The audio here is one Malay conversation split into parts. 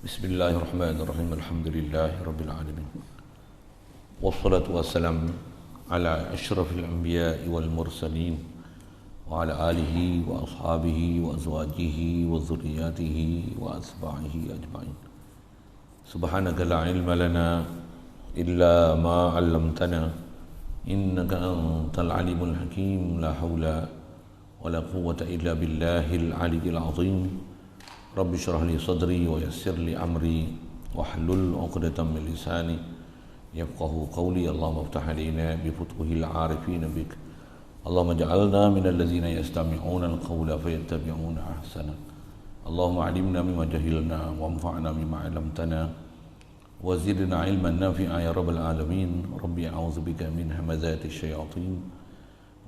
Bismillahirrahmanirrahim. Alhamdulillahirabbil alamin. Wassalatu wassalamu ala asyrafil anbiya'i wal mursalin wa ala alihi wa ashabihi wa azwajihi wa dhurriyyatihi wa atba'ihi ajma'in. Subhanaka la ilma lana illa ma 'allamtana innaka antal alimul hakim. La haula wa la quwwata illa billahil aliyyil azim. Rabbi syrah li sadri wa yassir li amri wahlul 'uqdatam min lisani yafqahu qawli. Allahumma iftah alaina bi futuhil 'arifin bik. Allahumma ij'alna minal ladzina yastami'una al-qawla fayattabi'una ahsana. Allahumma 'allimna mimma jahilna wanfa'na mimma 'allamtana wa zidna 'ilman nafi'a ya rabbal alamin. Rabbi a'udzubika min hamazati syayatin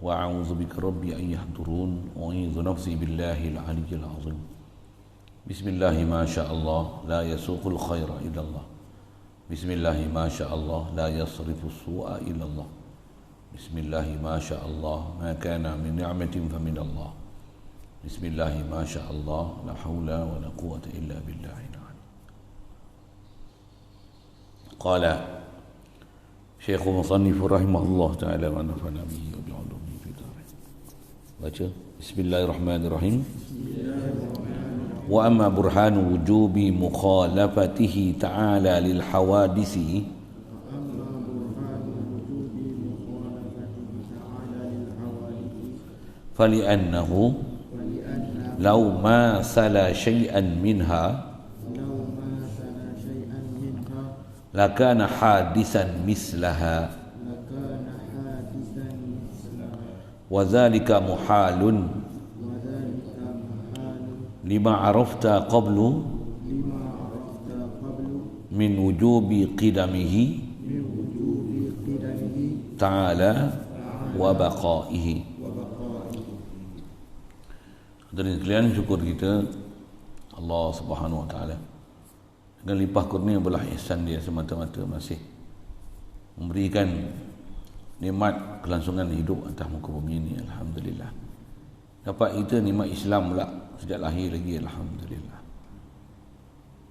wa a'udzubika rabbi an yahdurun wa a'udzu nafsi billahi al-'aliyyil 'azim. Bismillahi ma sya'allah la yasuqul khaira illallah. Bismillahi ma sya'allah la yasrifu su'a illallah. Bismillahi ma sya'allah ma kana min ni'matin fa min Allah. Bismillahi ma sya'allah la haula wa la quwwata illa billahi. Qala Syekh Musannif rahimahullah ta'ala wa nafa'ana bihi wa bi'ulumihi fi dharain. Baca Bismillahirrahmanirrahim. Wa amma burhanu wujubi mukhalafatihi ta'ala lil hawadisi fali'annahu law ma sala syai'an minha lakana hadisan mislaha wa dhalika muhalun lima arafta qablu min wujubi qidamihi ta'ala wa baqaihi. Hadirin sekalian, syukur kita Allah Subhanahu wa taala dengan limpah kurnia belah ihsan dia semata-mata masih memberikan nikmat kelangsungan hidup atas muka bumi ini. Alhamdulillah. Dapat kita nikmat Islam pula sejak lahir lagi. Alhamdulillah.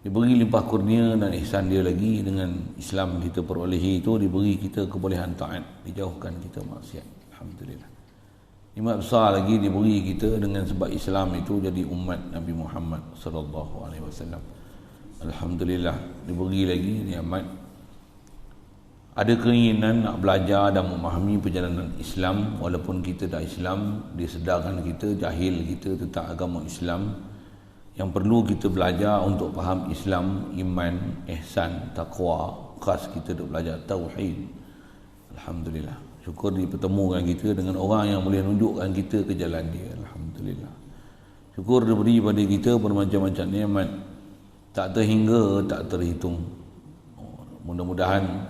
Diberi limpah kurnia dan ihsan dia lagi. Dengan Islam kita perolehi itu, diberi kita kebolehan taat, dijauhkan kita maksiat. Alhamdulillah. Nikmat besar lagi diberi kita dengan sebab Islam itu jadi umat Nabi Muhammad sallallahu alaihi wasallam. Alhamdulillah. Diberi lagi nikmat ada keinginan nak belajar dan memahami perjalanan Islam. Walaupun kita dah Islam, disedarkan kita jahil kita tentang agama Islam. Yang perlu kita belajar untuk faham Islam, iman, ihsan, taqwa. Khas kita duk belajar tauhid. Alhamdulillah. Syukur dipertemukan kita dengan orang yang boleh menunjukkan kita ke jalan dia. Alhamdulillah. Syukur diberi pada kita bermacam-macam nikmat, tak terhingga, tak terhitung. Mudah-mudahan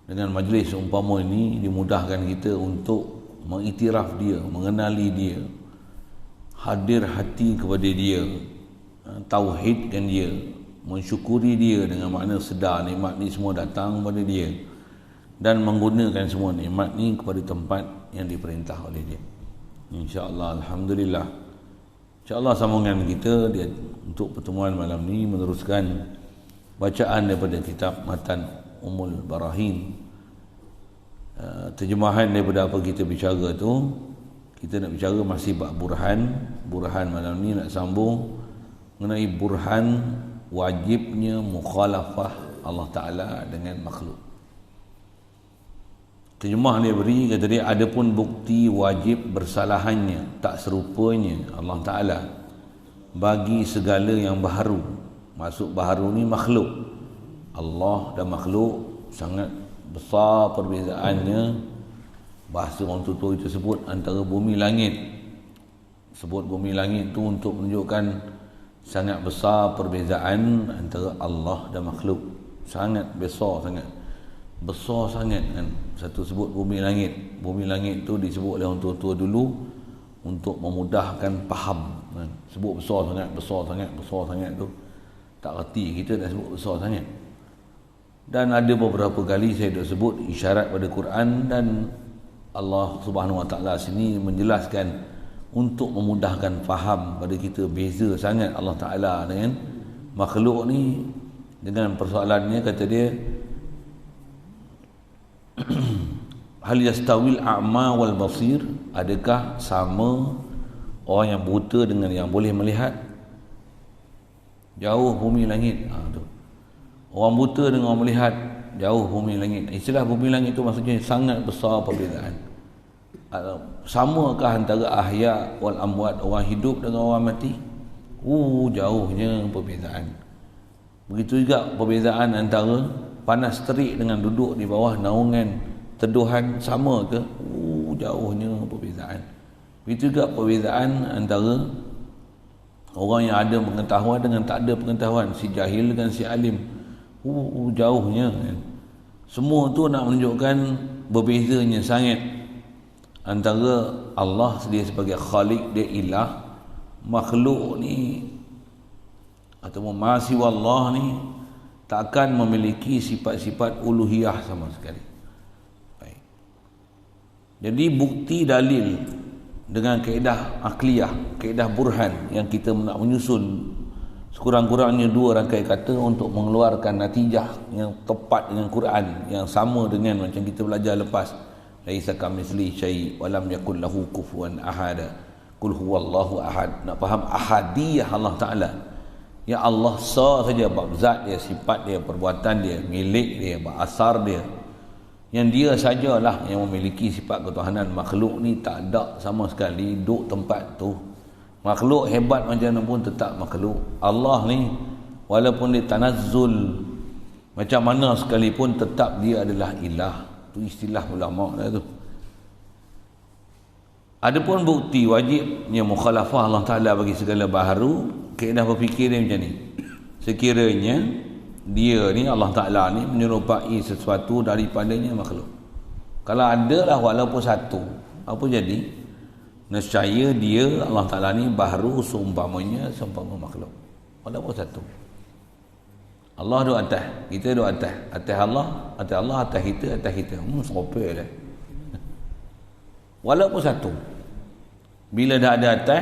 dengan majlis umpama ini dimudahkan kita untuk mengiktiraf dia, mengenali dia, hadir hati kepada dia, tauhidkan dia, mensyukuri dia dengan makna sedar nikmat ni semua datang kepada dia, dan menggunakan semua nikmat ni kepada tempat yang diperintah oleh dia. InsyaAllah. Alhamdulillah. InsyaAllah sambungan kita dia untuk pertemuan malam ni meneruskan bacaan daripada kitab Matan Ummul Barahin. Terjemahan daripada apa kita bicara tu, kita nak bicara masih bab burhan. Burhan malam ni nak sambung mengenai burhan wajibnya mukhalafah Allah Ta'ala dengan makhluk. Terjemah dia beri, kata dia, adapun bukti wajib bersalahannya, tak serupanya Allah Ta'ala bagi segala yang baharu. Maksud baharu ni makhluk. Allah dan makhluk sangat besar perbezaannya. Bahasa orang tua itu sebut antara bumi langit. Sebut bumi langit tu untuk menunjukkan sangat besar perbezaan antara Allah dan makhluk. Sangat besar sangat. Besar sangat kan. Satu sebut bumi langit. Bumi langit tu disebut oleh orang tua dulu untuk memudahkan faham kan. Sebut besar sangat, besar sangat, besar sangat tu tak reti kita dah sebut besar sangat. Dan ada beberapa kali saya dah sebut isyarat pada Quran, dan Allah Subhanahu Wa Taala sini menjelaskan untuk memudahkan faham pada kita beza sangat Allah Ta'ala dengan makhluk ni dengan persoalannya, kata dia hal yastawil a'ma wal basir, adakah sama orang yang buta dengan yang boleh melihat? Jauh bumi langit. Tu. Orang buta dengan orang melihat jauh bumi langit. Istilah bumi langit itu maksudnya sangat besar perbezaan. Samakah antara ahya wal amwat, orang hidup dengan orang mati? Jauhnya perbezaan. Begitu juga perbezaan antara panas terik dengan duduk di bawah naungan teduhan, sama ke? Jauhnya perbezaan. Begitu juga perbezaan antara orang yang ada pengetahuan dengan tak ada pengetahuan, si jahil dengan si alim. Jauhnya. Semua tu nak menunjukkan berbezanya sangat antara Allah dia sebagai khalik, dia ilah, makhluk ni ataupun masiwa Allah ni takkan memiliki sifat-sifat uluhiyah sama sekali. Baik. Jadi bukti dalil dengan kaedah akliyah, kaedah burhan yang kita nak menyusun sekurang-kurangnya 2 rangkai kata untuk mengeluarkan natijah yang tepat dengan Quran, yang sama dengan macam kita belajar lepas, laisa kamitsli syai' wa lam yakul lahu kufuwan ahad, qul huwallahu ahad. Nak faham ahadiyah Allah Taala, ya Allah sahaja bab zat dia, sifat dia, perbuatan dia, milik dia, asar dia, yang dia sajalah yang memiliki sifat ketuhanan. Makhluk ni tak ada sama sekali duduk tempat tu. Makhluk hebat macam mana pun tetap makhluk. Allah ni walaupun dia tanazzul macam mana sekalipun, tetap dia adalah ilah. Tu istilah ulama dah tu. Adapun bukti wajibnya mukhalafah Allah Taala bagi segala baharu, kaedah berfikir dia macam ni. Sekiranya dia ni, Allah Taala ni menyerupai sesuatu daripadanya makhluk. Kalau ada lah walaupun satu, apa jadi? Nescaya dia, Allah Taala ni baharu seumpamanya makhluk. Walaupun satu. Allah duduk atas, kita duduk atas. Atas Allah, atas kita. Seropel lah. Walaupun satu. Bila dah ada atas,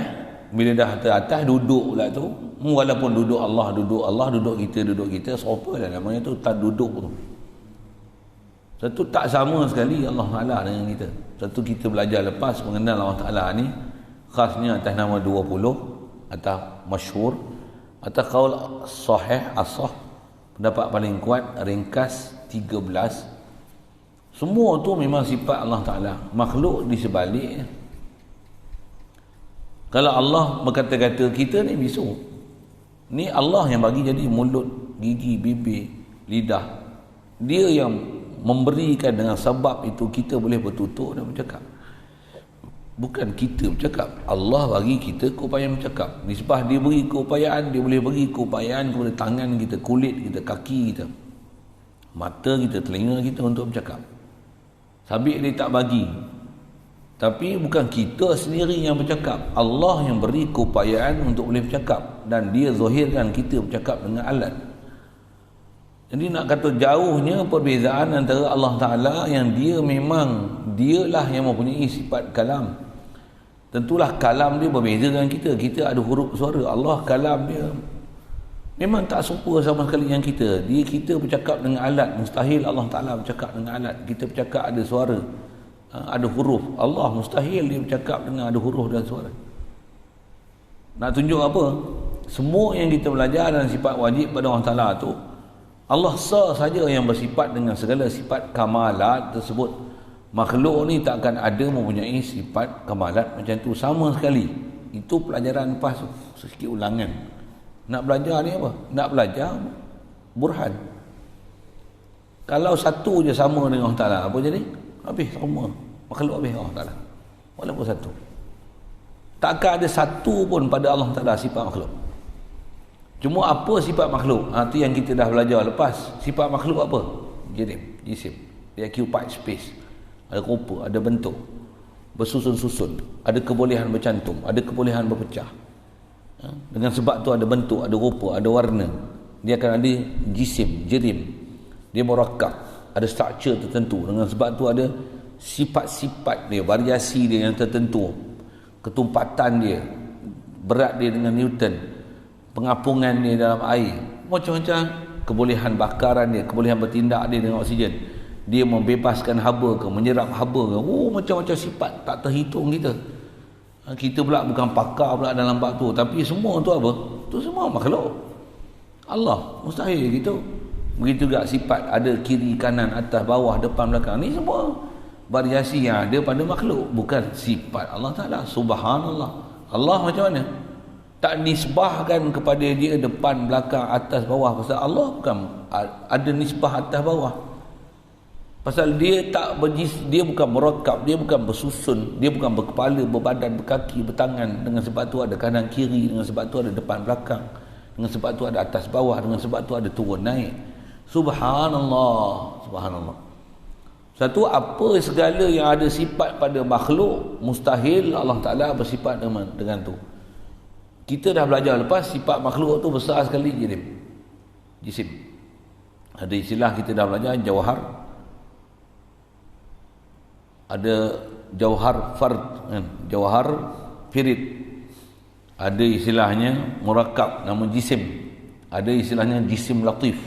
bila dah ada atas, duduk pula tu. Walaupun duduk Allah, duduk kita, seropel lah. Namanya tu tak duduk tu. Satu tak sama sekali Allah Ta'ala dengan kita. Satu kita belajar lepas mengenal Allah Ta'ala ni, khasnya atas nama 20, atas masyhur, atas qaul sahih, asah, pendapat paling kuat, ringkas 13. Semua tu memang sifat Allah Ta'ala. Makhluk di sebaliknya. Kalau Allah berkata-kata, kita ni bisu. Ni Allah yang bagi jadi mulut, gigi, bibir, lidah. Dia yang memberikan, dengan sebab itu kita boleh bertutur dan bercakap. Bukan kita bercakap, Allah bagi kita keupayaan bercakap. Nisbah dia beri keupayaan, dia boleh beri keupayaan kepada tangan kita, kulit kita, kaki kita, mata kita, telinga kita untuk bercakap. Sabit dia tak bagi. Tapi bukan kita sendiri yang bercakap, Allah yang beri keupayaan untuk boleh bercakap, dan dia zahirkan kita bercakap dengan alat. Jadi nak kata jauhnya perbezaan antara Allah Ta'ala yang dia memang, dialah yang mempunyai sifat kalam. Tentulah kalam dia berbeza dengan kita. Kita ada huruf suara. Allah kalam dia memang tak serupa sama sekali yang kita. Kita bercakap dengan alat. Mustahil Allah Ta'ala bercakap dengan alat. Kita bercakap ada suara, ada huruf. Allah mustahil dia bercakap dengan ada huruf dan suara. Nak tunjuk apa? Semua yang kita belajar dan sifat wajib pada Allah Ta'ala tu, Allah sahaja yang bersifat dengan segala sifat kamalat tersebut. Makhluk ni takkan ada mempunyai sifat kamalat macam tu sama sekali. Itu pelajaran lepas tu. Sedikit ulangan. Nak belajar ni apa? Nak belajar burhan. Kalau satu je sama dengan Allah Ta'ala, apa jadi? Habis semua. Makhluk habis Allah Ta'ala. Walaupun satu. Takkan ada satu pun pada Allah Ta'ala sifat makhluk. Cuma apa sifat makhluk? Itu yang kita dah belajar lepas. Sifat makhluk apa? Jisim. Dia occupy space. Ada rupa, ada bentuk, bersusun-susun, ada kebolehan bercantum, ada kebolehan berpecah. Dengan sebab tu ada bentuk, ada rupa, ada warna. Dia akan ada jisim, jirim. Dia murakkab, ada structure tertentu. Dengan sebab tu ada sifat-sifat dia, variasi dia yang tertentu. Ketumpatan dia, berat dia dengan Newton, pengapungan dia dalam air, macam-macam kebolehan bakaran dia, kebolehan bertindak dia dengan oksigen, dia membebaskan haba ke, menyerap haba ke, macam-macam sifat tak terhitung kita. Kita pula bukan pakar pula dalam bab tu, tapi semua tu apa? Tu semua makhluk Allah, mustahil gitu. Begitu juga sifat, ada kiri, kanan, atas, bawah, depan, belakang. Ni semua variasi yang ada pada makhluk, bukan sifat Allah Ta'ala. Subhanallah. Allah macam mana? Tak nisbahkan kepada dia depan, belakang, atas, bawah. Pasal Allah bukan ada nisbah atas, bawah. Pasal dia dia bukan merakab, dia bukan bersusun, dia bukan berkepala, berbadan, berkaki, bertangan. Dengan sebab tu ada kanan kiri, dengan sebab tu ada depan belakang, dengan sebab tu ada atas bawah, dengan sebab tu ada turun naik. Subhanallah, subhanallah. Satu, apa segala yang ada sifat pada makhluk, mustahil Allah Ta'ala bersifat dengan tu. Kita dah belajar lepas, sifat makhluk tu besar sekali jisim. Ada istilah kita dah belajar, jauhar. Ada jauhar fard kan? Jauhar firid. Ada istilahnya murakab, nama jisim. Ada istilahnya jisim latif.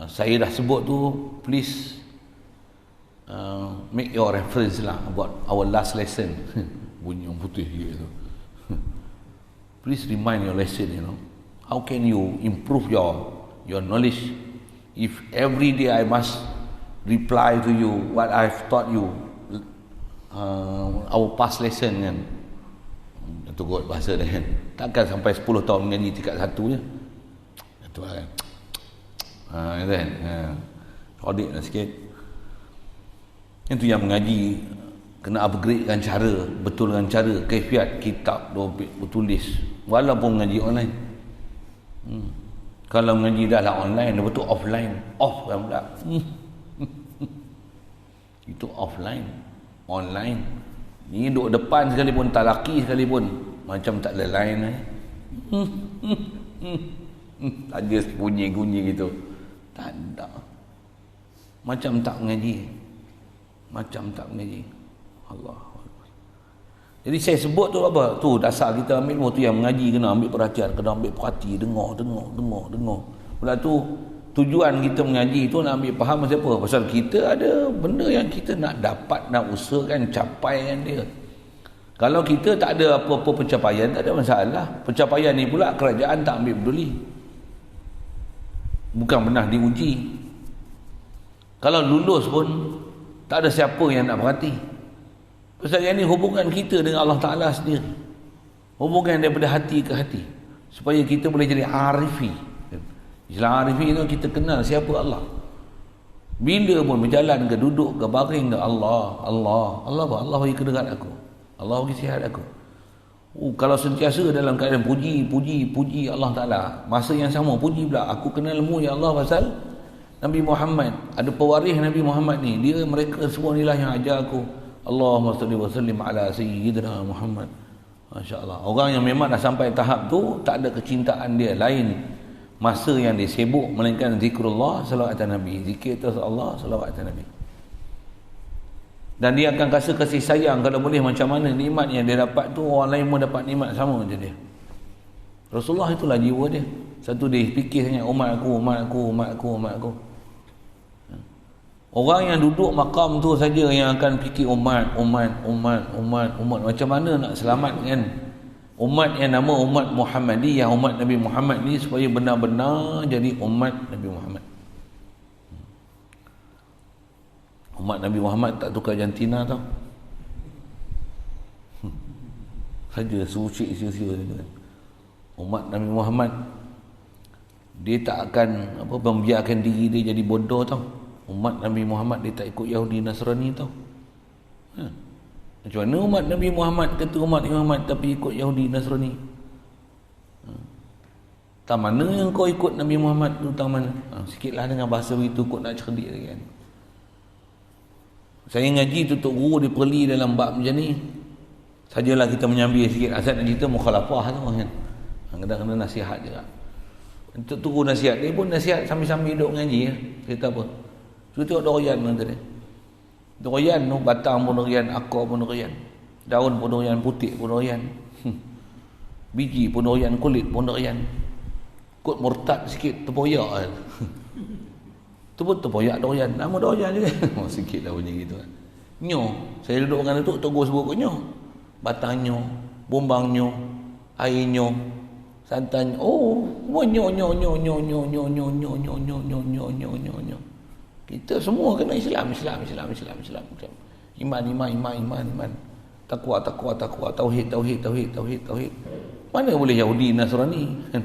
Saya dah sebut tu, please make your reference lah about our last lesson. Bunyi yang putih gitu. Please remind your lesson, you know. How can you improve your knowledge if every day I must reply to you what I've taught you, our past lesson kan. Itu kot bahasa dia kan. Takkan sampai 10 tahun mengaji tingkat 1 je. Itu kan. Itu kan. Audit lah sikit. Itu yang mengaji kena upgradekan cara, betulkan cara, kaifiat kitab bertulis walaupun mengaji online. Kalau mengaji dah lah online, dia betul offline, off kan pula. Itu offline, online. Ni duduk depan sekalipun, tak laki sekalipun, macam tak ada line ada bunyi-bunyi gitu. Tak ada. Macam tak mengaji. Allah. Jadi saya sebut tu apa? Tu dasar kita ambil ilmu tu, yang mengaji kena ambil perhatian, kena ambil perhati, dengar. Pula tu tujuan kita mengaji tu nak ambil faham pasal apa? Pasal kita ada benda yang kita nak dapat, nak usahakan capaikan dia. Kalau kita tak ada apa-apa pencapaian, tak ada masalah. Pencapaian ni pula kerajaan tak ambil peduli. Bukan pernah diuji. Kalau lulus pun tak ada siapa yang nak perhati. Pasal yang ni hubungan kita dengan Allah Ta'ala sendiri. Hubungan daripada hati ke hati. Supaya kita boleh jadi arifi. Istilah arifi itu kita kenal siapa Allah. Bila pun berjalan ke, duduk ke, baring ke, Allah apa? Allah bagi kedengaran aku, Allah bagi sihat aku. Kalau sentiasa dalam keadaan puji Allah Ta'ala, masa yang sama puji pula, aku kenal ilmu ya Allah pasal Nabi Muhammad. Ada pewaris Nabi Muhammad ni, mereka semua inilah yang ajar aku. Allahumma salli wa sallim ala sayyidina Muhammad. Masya Allah. Orang yang memang dah sampai tahap tu, tak ada kecintaan dia lain masa yang dia sibuk melainkan zikrullah, salawatan Nabi, zikir atas Allah, salawatan Nabi. Dan dia akan rasa kasih sayang kalau boleh, macam mana nikmat yang dia dapat tu orang lain pun dapat nikmat sama macam dia. Rasulullah itulah jiwa dia. Satu dia fikir sangat umat aku. Orang yang duduk makam tu saja yang akan fikir umat. Macam mana nak selamatkan umat yang nama umat Muhammadiyah, umat Nabi Muhammad ni, supaya benar-benar jadi umat Nabi Muhammad. Umat Nabi Muhammad tak tukar jantina tau. Saja suci sia-sia kan. Umat Nabi Muhammad dia tak akan membiarkan diri dia jadi bodoh tau. Umat Nabi Muhammad dia tak ikut Yahudi Nasrani tau. Macam mana umat Nabi Muhammad kata umat Nabi Muhammad tapi ikut Yahudi Nasrani? Tak mana yang kau ikut Nabi Muhammad tu, tang mana? Sikitlah dengan bahasa begitu kau nak cerdik lagi kan. Saya ngaji tutup guru dia perli dalam bab macam ni. Sajalah kita menyambil sikit asal nak cerita mukhalafah tu kan. Kadang-kadang nasihat juga. Untuk tunggu nasihat, dia pun nasihat sambil-sambil duduk mengaji ya. Cerita apa? Cuba tengok durian mana tadi. Durian tu, batang pun durian, akar pun durian, daun pun durian, putih pun durian. Biji pun doyan, kulit pun doyan. Kot murtad sikit terpoyak kan. Tu pun terpoyak doyan, nama doyan je kan. Sikit lah bunyi gitu kan. Nyo, saya duduk dengan Datuk Togo sebut nyo. Batang nyo, bombang nyo, air nyo, santan. Oh, semua nyo. Kita semua kena Islam. Iman. Takwa. Tauhid. Mana boleh Yahudi Nasrani kan?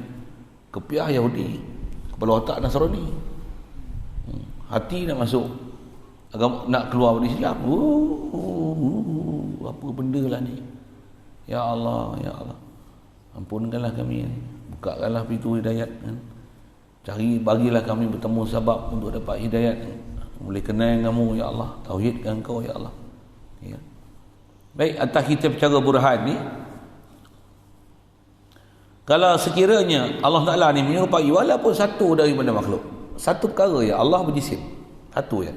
Kepiah Yahudi, kepala otak Nasrani. Hati nak masuk agama, nak keluar dari Islam. Apa benda lah ni? Ya Allah. Ampunkanlah kami. Bukakanlah pintu hidayat kan? Bagilah kami bertemu sebab untuk dapat hidayat. Boleh kenal kamu ya Allah, tauhidkan kau ya Allah. Ya. Baik, atas kita bicara burhan ni, kalau sekiranya Allah Ta'ala ni menyerupai walaupun satu daripada makhluk, satu perkara ya, Allah berjisim satu ya.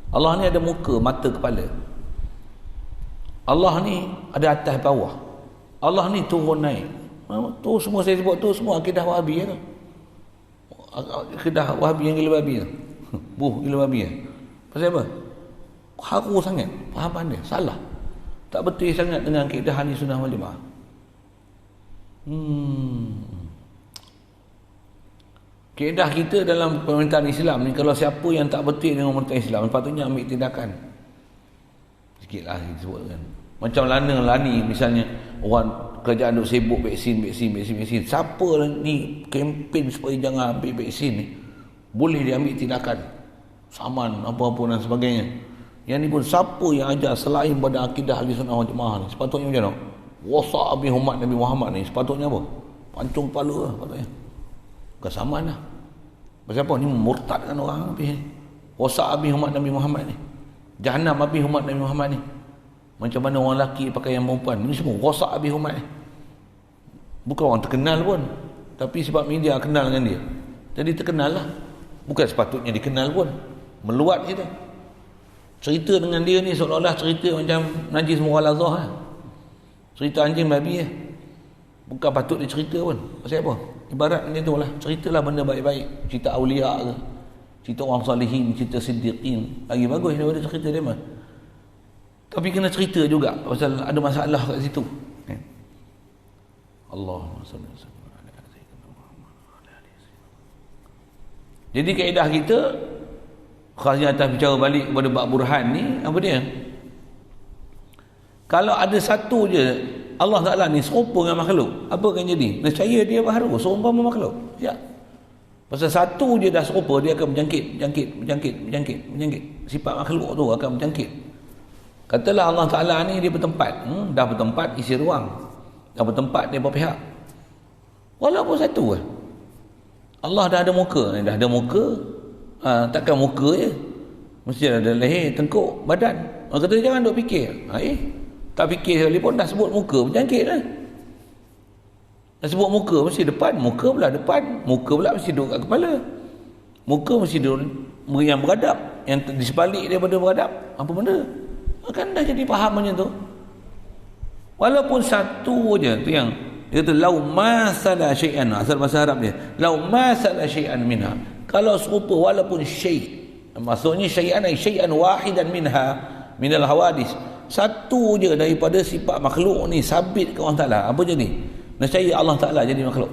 Allah ni ada muka, mata, kepala. Allah ni ada atas bawah. Allah ni turun naik. Tu semua saya sebut tu semua akidah Wahabi ya. Akidah Wahabi yang gila babi tu. Gila babi ya. Pasal apa? Haru sangat fahaman dia, salah. Tak betul sangat dengan akidah Ahli Sunnah wal Jamaah. Kaedah kita dalam pemerintahan Islam ni, kalau siapa yang tak betul dengan pemerintahan Islam, patutnya ambil tindakan. Sikitlah disebut kan. Macam lani misalnya, orang kerajaan duk sibuk vaksin. Siapa ni kempen supaya jangan ambil vaksin ni, boleh dia ambil tindakan. Saman apa-apa dan sebagainya. Yang ni pun siapa yang ajar selain pada akidah Ahli Sunnah wal Jamaah ni, sepatutnya macam mana? Wasa' Abi Muhammad Nabi Muhammad ni sepatutnya apa? Pancung kepala lah sepatutnya. Bukan saman lah. Pasal apa? Ni murtadkan orang habis ni. Wasa' Abi Muhammad Nabi Muhammad ni. Jahannam Abi Muhammad Nabi Muhammad ni. Macam mana orang lelaki pakai yang perempuan. Ni semua wasa' Abi Muhammad ni. Bukan orang terkenal pun. Tapi sebab media kenal dengan dia, jadi terkenal lah. Bukan sepatutnya dikenal pun. Meluat kita. Cerita dengan dia ni seolah-olah cerita macam Najis Mughalazah lah. Cerita anjing babi lah. Bukan patut dia cerita pun. Pasal apa? Ibarat macam tu lah. Ceritalah benda baik-baik. Cerita awliya ke, cerita orang salihin, cerita siddiqin. Lagi bagus daripada cerita dia mah. Tapi kena cerita juga pasal ada masalah kat situ. Allahumma salli ala sayyidina Muhammad. Jadi kaedah kita, khasnya atas bicara balik kepada bab burhan ni, apa dia? Kalau ada satu je Allah Ta'ala ni serupa dengan makhluk, apa akan jadi? Nescaya dia baharu seumpama makhluk. Ya. Pasal satu je dah serupa, dia akan berjangkit. Sifat makhluk tu akan berjangkit. Katalah Allah Ta'ala ni dia bertempat, dah bertempat isi ruang, dah bertempat dia berpihak. Walaupun satu lah. Allah dah ada muka, takkan muka je. Mesti ada leher, tengkuk, badan. Orang kata jangan duk fikir. Tak fikir sekali pun dah sebut muka, berjangkit lah. Dah sebut muka, mesti depan. Muka pula depan. Muka pula mesti duduk kat kepala. Muka mesti duduk yang beradab. Yang di sebalik daripada beradab. Apa benda? Kan dah jadi faham macam tu. Walaupun satu je tu yang dia kata lau masala syai'an, asal bahasa Arab dia. Lau masala syai'an minha. Kalau serupa walaupun syai'. Maksudnya syai'an ay syai'an wahidan minha minal hawadis. Satu je daripada sifat makhluk ni sabit ke Allah Ta'ala, apa jadi? Nescaya Allah Ta'ala jadi makhluk.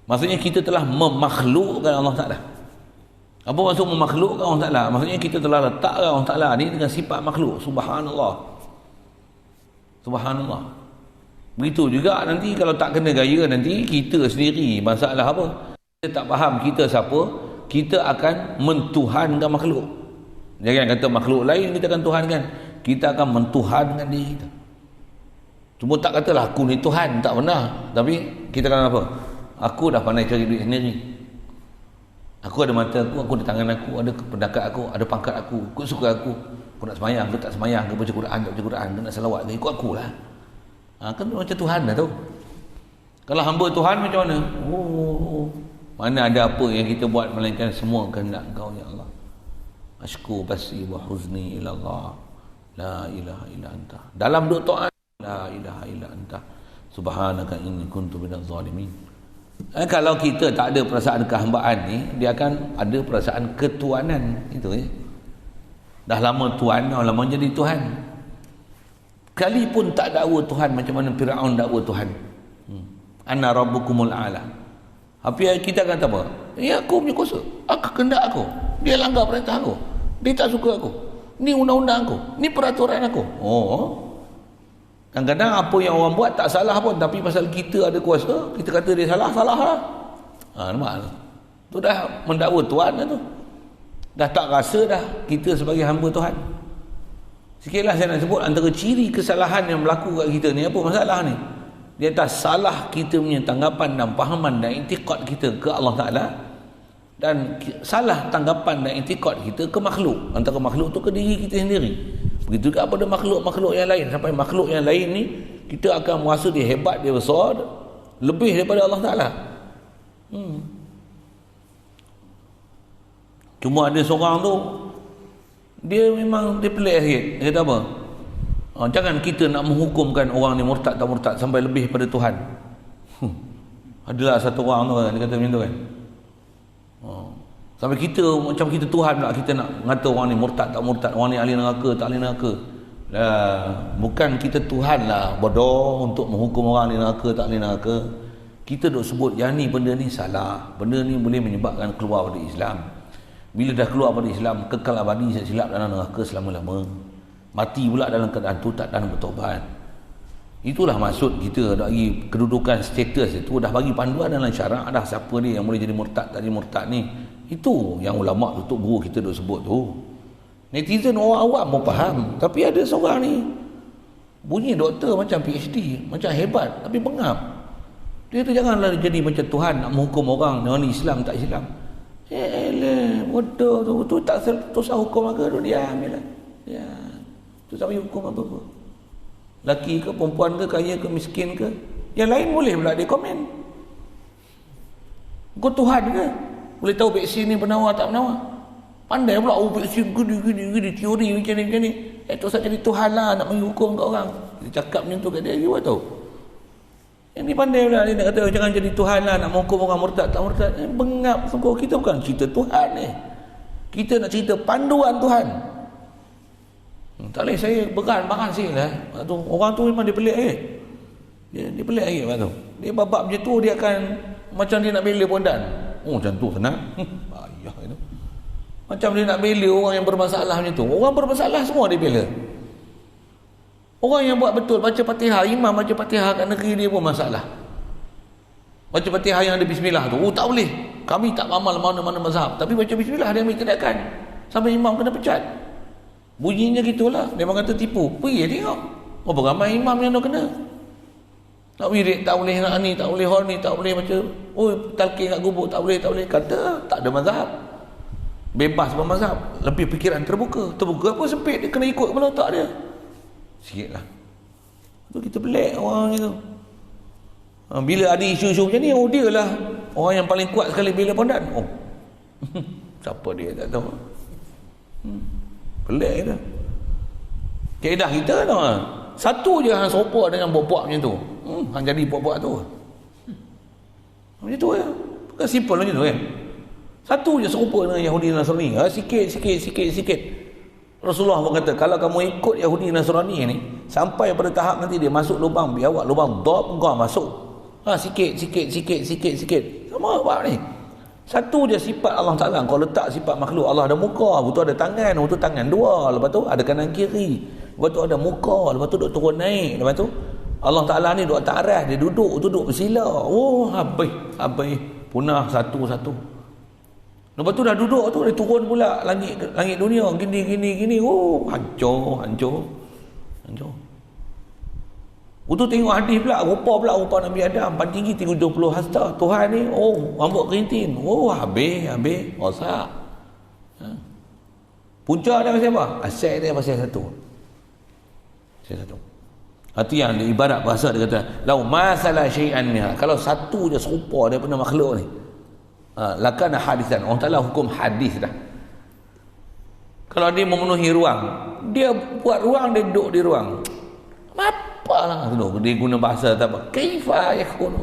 Maksudnya kita telah memakhlukkan Allah Ta'ala. Apa maksud memakhlukkan Allah Ta'ala? Maksudnya kita telah letakkan Allah Ta'ala ni dengan sifat makhluk. Subhanallah. Begitu juga nanti kalau tak kena gaya, nanti kita sendiri masalah apa? Kita tak faham kita siapa, kita akan mentuhankan makhluk. Jangan kata makhluk lain kita akan tuhankan. Kita akan mentuhankan diri kita. Cuma tak katalah aku ni Tuhan, tak pernah. Tapi kita akan apa? Aku dah pandai cari duit sendiri. Aku ada mata aku ada tangan aku, ada pendakat aku, ada pangkat aku, ikut suka aku. Aku nak semayang, aku tak semayang, aku baca Quran, tak baca Quran, aku nak salawat, ikut aku lah. Kan macam Tuhan lah tu. Kalau hamba Tuhan macam mana? Mana ada apa yang kita buat melainkan semua kehendak Engkau ya Allah. Ashku basi wa huzni ila Allah. La ilaha illa anta. Dalam duk taat, la ilaha illa anta. Subhanaka inni kuntu minaz zalimin. Kalau kita tak ada perasaan kehambaan ni, dia akan ada perasaan ketuanan. Itu je. Dah lama tuan, dah lama jadi Tuhan. Kali pun tak dakwa Tuhan macam mana Firaun dakwa Tuhan. Ana rabbukumul a'la. Tapi kita kata apa? Ya, aku punya kuasa. Aku kehendak aku. Dia langgar perintah aku. Dia tak suka aku. Ni undang-undang aku. Ni peraturan aku. Oh. Kadang-kadang apa yang orang buat tak salah pun, tapi pasal kita ada kuasa, kita kata dia salah, salah lah. Nampak? Tu dah mendakwa Tuhan dah tu. Dah tak rasa dah kita sebagai hamba Tuhan. Sikitlah saya nak sebut antara ciri kesalahan yang berlaku kat kita ni. Apa masalah ni? Di atas salah kita punya tanggapan dan fahaman dan iktikad kita ke Allah Ta'ala, dan salah tanggapan dan iktikad kita ke makhluk. Antara makhluk tu ke diri kita sendiri. Begitu juga pada makhluk-makhluk yang lain. Sampai makhluk yang lain ni kita akan merasa dia hebat, dia besar, lebih daripada Allah Ta'ala. Cuma ada seorang tu, dia memang dia pelik sikit. Dia kata apa? Jangan kita nak menghukumkan orang ni murtad tak murtad sampai lebih pada Tuhan. Adalah satu orang tu kan, dia kata macam tu kan. Sampai kita macam kita Tuhan pula, kita nak mengata orang ni murtad tak murtad, orang ni ahli neraka tak ahli neraka. Bukan kita Tuhan lah bodoh untuk menghukum orang ahli neraka tak ahli neraka. Kita duk sebut yang ni benda ni salah, benda ni boleh menyebabkan keluar dari Islam. Bila dah keluar dari Islam, kekal abadi silap dalam neraka selama-lama. Mati pula dalam keadaan tu tak dalam bertaubat. Itulah maksud kita bagi kedudukan status itu, dah bagi panduan dalam syarak dah siapa dia yang boleh jadi murtad tak jadi murtad ni. Itu yang ulama tutup guru kita duk sebut tu. Netizen orang awam pun faham, tapi ada seorang ni bunyi doktor macam PhD, macam hebat tapi bengap. Dia tu janganlah jadi macam Tuhan nak menghukum orang dengan Islam tak Islam. Bodoh tu tak usah hukum agak tu diam jelah. Ya. Tu tak payah hukum apa-apa. Laki ke perempuan ke, kaya ke miskin ke, yang lain boleh pula dia komen. Kau Tuhan ke? Boleh tahu vaksin ni penawar tak penawar? Pandai pula vaksin gini teori macam ni. Tu saya jadi Tuhan lah nak menghukum kat orang. Dia cakap macam tu kat dia, dia buat tahu. Yang ni pandai pula dia nak kata jangan jadi Tuhan lah nak menghukum orang murtad tak murtad. Bengap sungguh. Kita bukan cerita Tuhan ni. Kita nak cerita panduan Tuhan. Tak boleh saya beran sikit lah. Orang tu memang dia pelik sikit. Dia pelik sikit tu. Dia babak macam tu dia akan macam dia nak bela pondan. Macam tu senang. Payah itu. Macam dia nak bela orang yang bermasalah macam tu. Orang bermasalah semua dia bela. Orang yang buat betul baca Fatihah, imam baca Fatihah kat negeri dia pun masalah. Baca Fatihah yang ada bismillah tu, tak boleh. Kami tak amal mana-mana mazhab, tapi baca bismillah dia ambil tindakan. Sampai imam kena pecat. Bunyinya gitulah. Memang kata tipu. Pergi tengok. Berapa ramai imam yang dah kena. Nak wirid tak boleh, nak ni tak boleh, hor ni tak boleh baca. Talqin kat gubuk tak boleh. Kata tak ada mazhab. Bebas bermazhab. Lebih fikiran terbuka. Terbuka apa sempit, dia kena ikut kepala otak dia. Sikitlah. Tu kita pelik orang itu. Bila ada isu-isu macam ni, dia lah orang yang paling kuat sekali bela pondan. Siapa dia tak tahu. Pelik kita. Kaedah kita tu. Satu je hang serupa dengan buat-buat macam tu. Hang jadi buat-buat tu. Macam tu ya. Bukan simple macam tu kan. Satu je serupa dengan Yahudi Nasrani. Sikit. Rasulullah pun kata, kalau kamu ikut Yahudi Nasrani ni, sampai pada tahap nanti dia masuk lubang, biar awak lubang dop kau masuk. Sikit. Sama buat ni. Satu je sifat Allah Ta'ala. Kau letak sifat makhluk, Allah ada muka, lepas tu ada tangan, lepas tu tangan dua, lepas tu ada kanan kiri, lepas tu ada muka, lepas tu duk turun naik, lepas tu Allah Ta'ala ni duk atas aras, dia duduk bersila. Habis punah satu-satu. Lepas tu dah duduk tu, dia turun pula langit dunia, gini. Hancur. Untuk tengok hadis pula, rupa Nabi Adam paling tinggi 70 hasta. Tuhan ni rambut kerintin. Habis rosak. Punca dia pasal apa? Asal dia pasal satu. Itu yang ibarat bahasa dia kata, lau masalah syai'an minha. Kalau satu je serupa daripada makhluk ni, lakana hadisan. Allah Ta'ala hukum hadis dah. Kalau dia memenuhi ruang, dia buat ruang, dia duduk di ruang. apalah tu dia guna bahasa tak apa, kaifa yakunu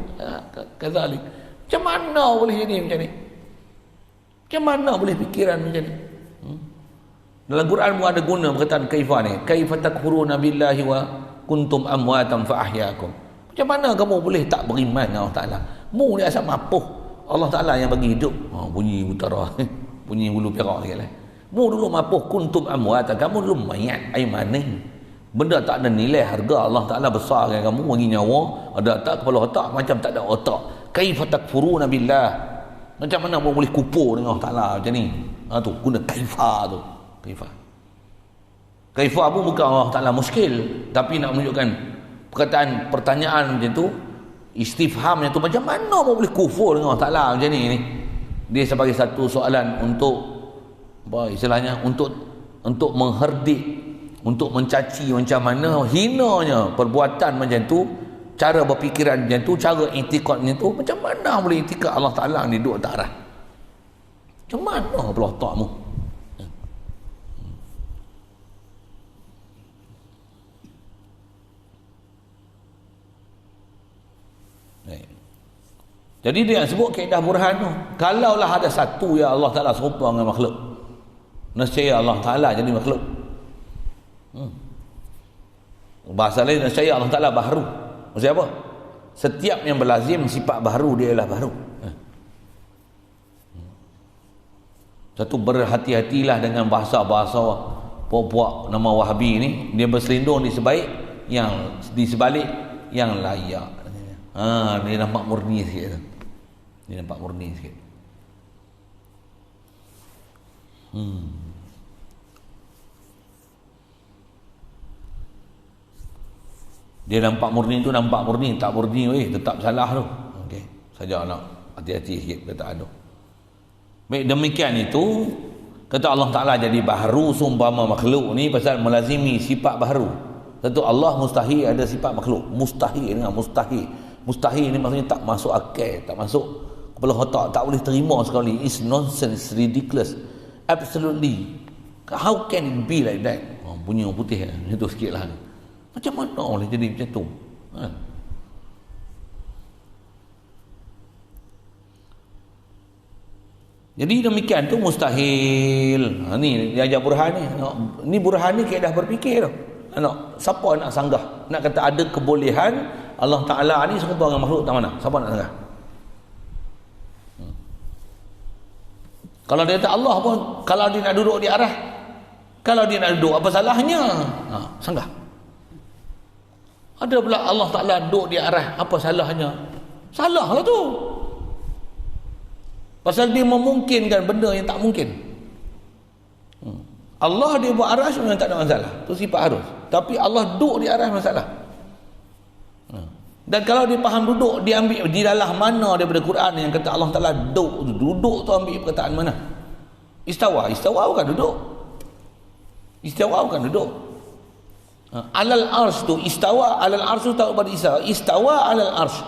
kadzalik, macam mana boleh jadi macam ni, macam mana boleh fikiran macam ni. Dalam Quran pun ada guna perkataan kaifa ni, kaifa takfuruna billahi wa kuntum amwatan fa ahyaakum, macam mana kamu boleh tak beriman dengan Allah Ta'ala, mu ni asal mapuh, Allah Ta'ala yang bagi hidup. Bunyi utara bunyi hulu perak sikit lah. Mu dulu mapuh, kuntum amwatan, kamu dulu mayat, ai maning, benda tak ada nilai harga. Allah Ta'ala besarkan kamu, bagi nyawa, ada tak kepala otak, macam tak ada otak. Kaifa takfuruna billah, macam mana boleh kufur dengan Allah Ta'ala macam ni. Tu guna kaifa tu, kaifa. Kaifa pun bukan Allah Ta'ala muskil, tapi nak menunjukkan perkataan pertanyaan macam tu, istifhamnya tu, macam mana boleh kufur dengan Allah Ta'ala macam ni. Dia sebagai satu soalan untuk apa istilahnya, untuk mengherdik, untuk mencaci macam mana hinanya perbuatan macam tu, cara berfikiran macam tu, cara i'tikad macam tu. Macam mana boleh i'tikad Allah Ta'ala ni duduk atas arah? Macam mana pula otakmu? Jadi dia sebut kaedah burhan tu, kalaulah ada satu ya Allah Ta'ala serupa dengan makhluk, nescaya Allah Ta'ala jadi makhluk. Bahasa lain, nescaya Allah Ta'ala baharu. Maksudnya apa? Setiap yang berlazim sifat baharu, dia ialah baharu. Satu, berhati-hatilah dengan bahasa-bahasa puak-puak nama Wahabi ni. Dia berselindung di sebalik yang layak. Dia nampak murni sikit tu. Dia nampak murni sikit. Dia nampak murni tu, nampak murni, tak murni tetap salah tu. Okey, saja nak hati-hati sikit perkataan tu. Baik, demikian itu kata Allah Ta'ala jadi baharu seumpama makhluk ni pasal melazimi sifat baharu. Tentu Allah mustahil ada sifat makhluk. Mustahil dengan mustahil. Mustahil ni maksudnya tak masuk akal, tak masuk kepala otak, tak boleh terima sekali. It's nonsense, ridiculous, absolutely. How can it be like that? Bunyi orang putih macam tu sikit lah. Macam mana boleh jadi macam tu? Jadi demikian tu mustahil. Ni dia ajar burhan ni. Ni burhan ni kaedah berfikir tu. Siapa nak sanggah, nak kata ada kebolehan Allah Ta'ala ni serupa dengan makhluk, tak mana? Siapa nak sanggah? Kalau dia kata Allah pun, kalau dia nak duduk di arah, kalau dia nak duduk, apa salahnya? Sanggah. Ada pula Allah Ta'ala duduk di arah, apa salahnya? Salah lah tu. Pasal dia memungkinkan benda yang tak mungkin. Allah dia buat arah memang tak ada masalah, tu sifat harus. Tapi Allah duduk di arah masalah. Dan kalau dia faham duduk, dia ambil di dalam mana daripada Quran yang kata Allah Ta'ala duduk tu ambil perkataan mana? Istawa bukan duduk. Istawa bukan duduk. Alal arsh tu, istawa alal arsh tu tahu pada istawa alal arsh.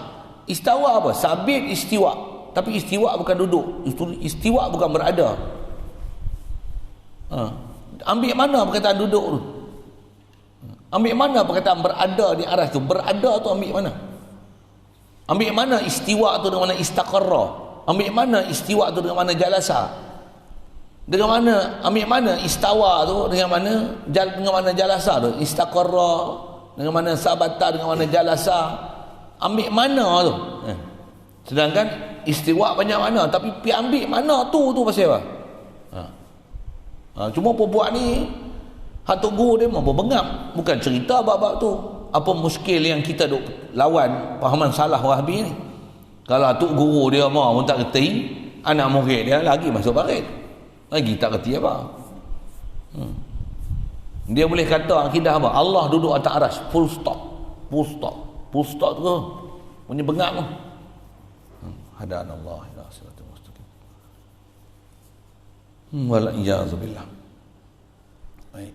Istawa apa? Sabit istiwa. Tapi istiwa bukan duduk. Istiwa bukan berada. Ambil mana perkataan duduk tu? Ambil mana perkataan berada di arah tu? Berada tu ambil mana? Ambil mana istiwa tu dengan mana istaqarra? Ambil mana istiwa tu dengan mana jalasa? Dengan mana? Ambil mana istawa tu dengan mana jalasa tu? Istaqarra dengan mana sabata, dengan mana jalasa? Ambil mana tu? Sedangkan istiwa banyak mana, tapi pi ambil mana tu pasal apa? Cuma pembuat ni Hatuk Guru dia mampu bengap, bukan cerita bab-bab tu. Apa muskil yang kita duk lawan pahaman salah Wahabi ni? Kalau Hatuk Guru dia mau pun tak kerti, anak murid dia lagi masuk parit, lagi tak kerti apa. Dia boleh kata akidah apa? Allah duduk atas aras, full stop tu punya bengap tu. Hadanallah ila siratal mustaqim. Wal iyaz billah. Baik,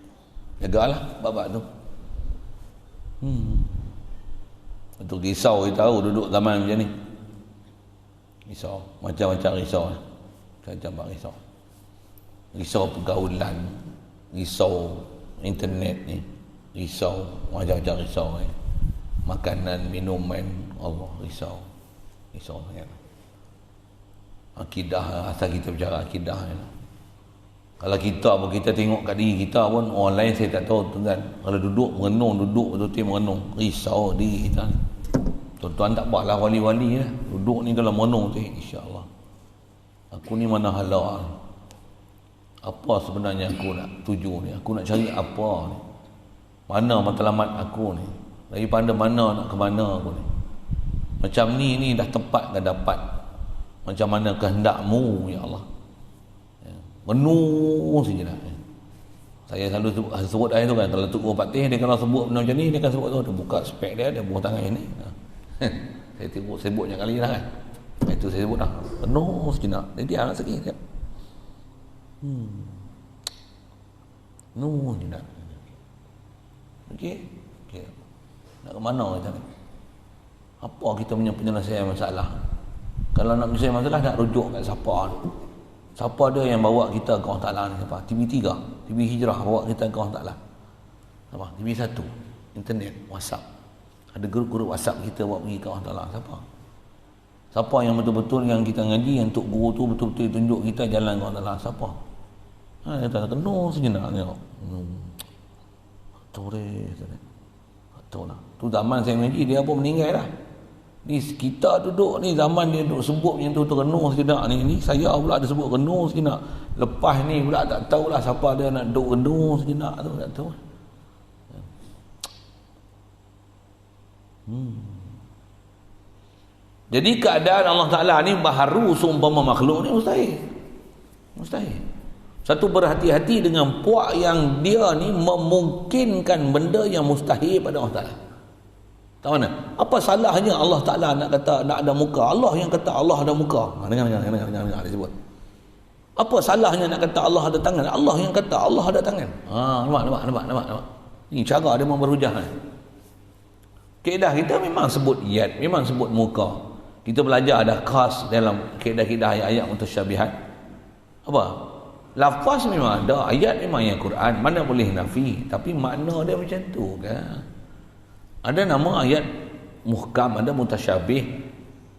jagalah bab-bab tu. Untuk risau kita tahu duduk zaman macam ni. Risau, macam-macam risau. Macam-macam risau. Risau pergaulan, risau internet ni, risau macam-macam risau ni. makanan, minuman, Allah, risau sangat. Akidah, asal kita bercakap akidah ya. Kalau kita pun, kita tengok kat diri kita pun, orang lain saya tak tahu tuan. Kalau duduk betul-betul merenung, risau diri kita. Tuan-tuan tak apalah wali-wali lah. Duduk ni dalam merenung tu, insya-Allah. Aku ni mana hala ni? Apa sebenarnya aku nak tuju ni? Aku nak cari apa ni? Mana matlamat aku ni? Daripada mana nak ke mana aku ni? Macam ni dah tepat ke dapat? Macam mana kehendakmu ya Allah? Penuh saja dah. Saya selalu sebut ayat tu kan, kalau Tok Guru Patih dia kalau sebut benda macam ni, dia akan sebut tu, dia buka spek dia buah tangan ni. Saya sebutnya kali dah kan. Itu saya sebut dah. Penuh sejenak. Dia diam sikit dia. Penuh sejenak. Okey. Nak ke mana kita ni? Apa kita punya penyelesaian masalah? Kalau nak menyelesaikan masalah, nak rujuk kat siapa ni? Siapa dia yang bawa kita ke Allah Ta'ala ni? Siapa? TV3, TV Hijrah bawa kita ke Allah Ta'ala. Siapa? TV1, internet, WhatsApp. Ada grup-grup WhatsApp kita bawa pergi ke Allah Ta'ala. Siapa yang betul-betul yang kita ngaji, yang Tok Guru tu betul-betul tunjuk kita jalan ke Allah Ta'ala? Siapa? Dia tak kena sejenak tengok. Tahu lah. Tu zaman saya ngaji, dia pun meninggal dah. Ni kita duduk ni, zaman dia duduk sebut yang tu renung sejenak ni saya pula ada sebut renung sejenak. Lepas ni pula tak tahulah siapa dia nak duduk renung sejenak tu, tak tahu. Jadi keadaan Allah Ta'ala ni baharu seumpama makhluk ni mustahil. Satu berhati-hati dengan puak yang dia ni memungkinkan benda yang mustahil pada Allah Ta'ala. Tahu mana? Apa salahnya Allah Ta'ala nak kata nak ada muka? Allah yang kata Allah ada muka. Dengar dia sebut. Apa salahnya nak kata Allah ada tangan? Allah yang kata Allah ada tangan. Nampak. Ini cara dia berhujah. Kaedah kita memang sebut yad, memang sebut muka. Kita belajar ada khas dalam kaedah-kaedah ayat-ayat mutasyabihat. Apa? Lafaz memang ada, ayat memang yang Quran, mana boleh nafi, tapi makna dia macam tu kan. Ada nama ayat muhkam, ada mutasyabih.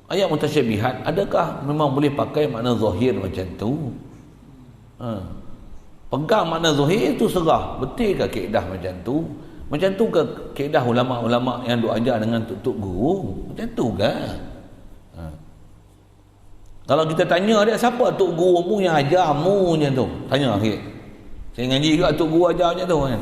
Ayat mutasyabihat, adakah memang boleh pakai makna zahir macam tu? Pegang makna zahir itu serah. Betul ke kaedah macam tu? Macam tu ke kaedah ulama-ulama yang duk ajar dengan tok guru? Macam tu ke? Kalau kita tanya dia, siapa tok gurumu yang ajarmu macam tu? Tanya sikit. Saya ngaji juga tok guru ajar macam tu kan.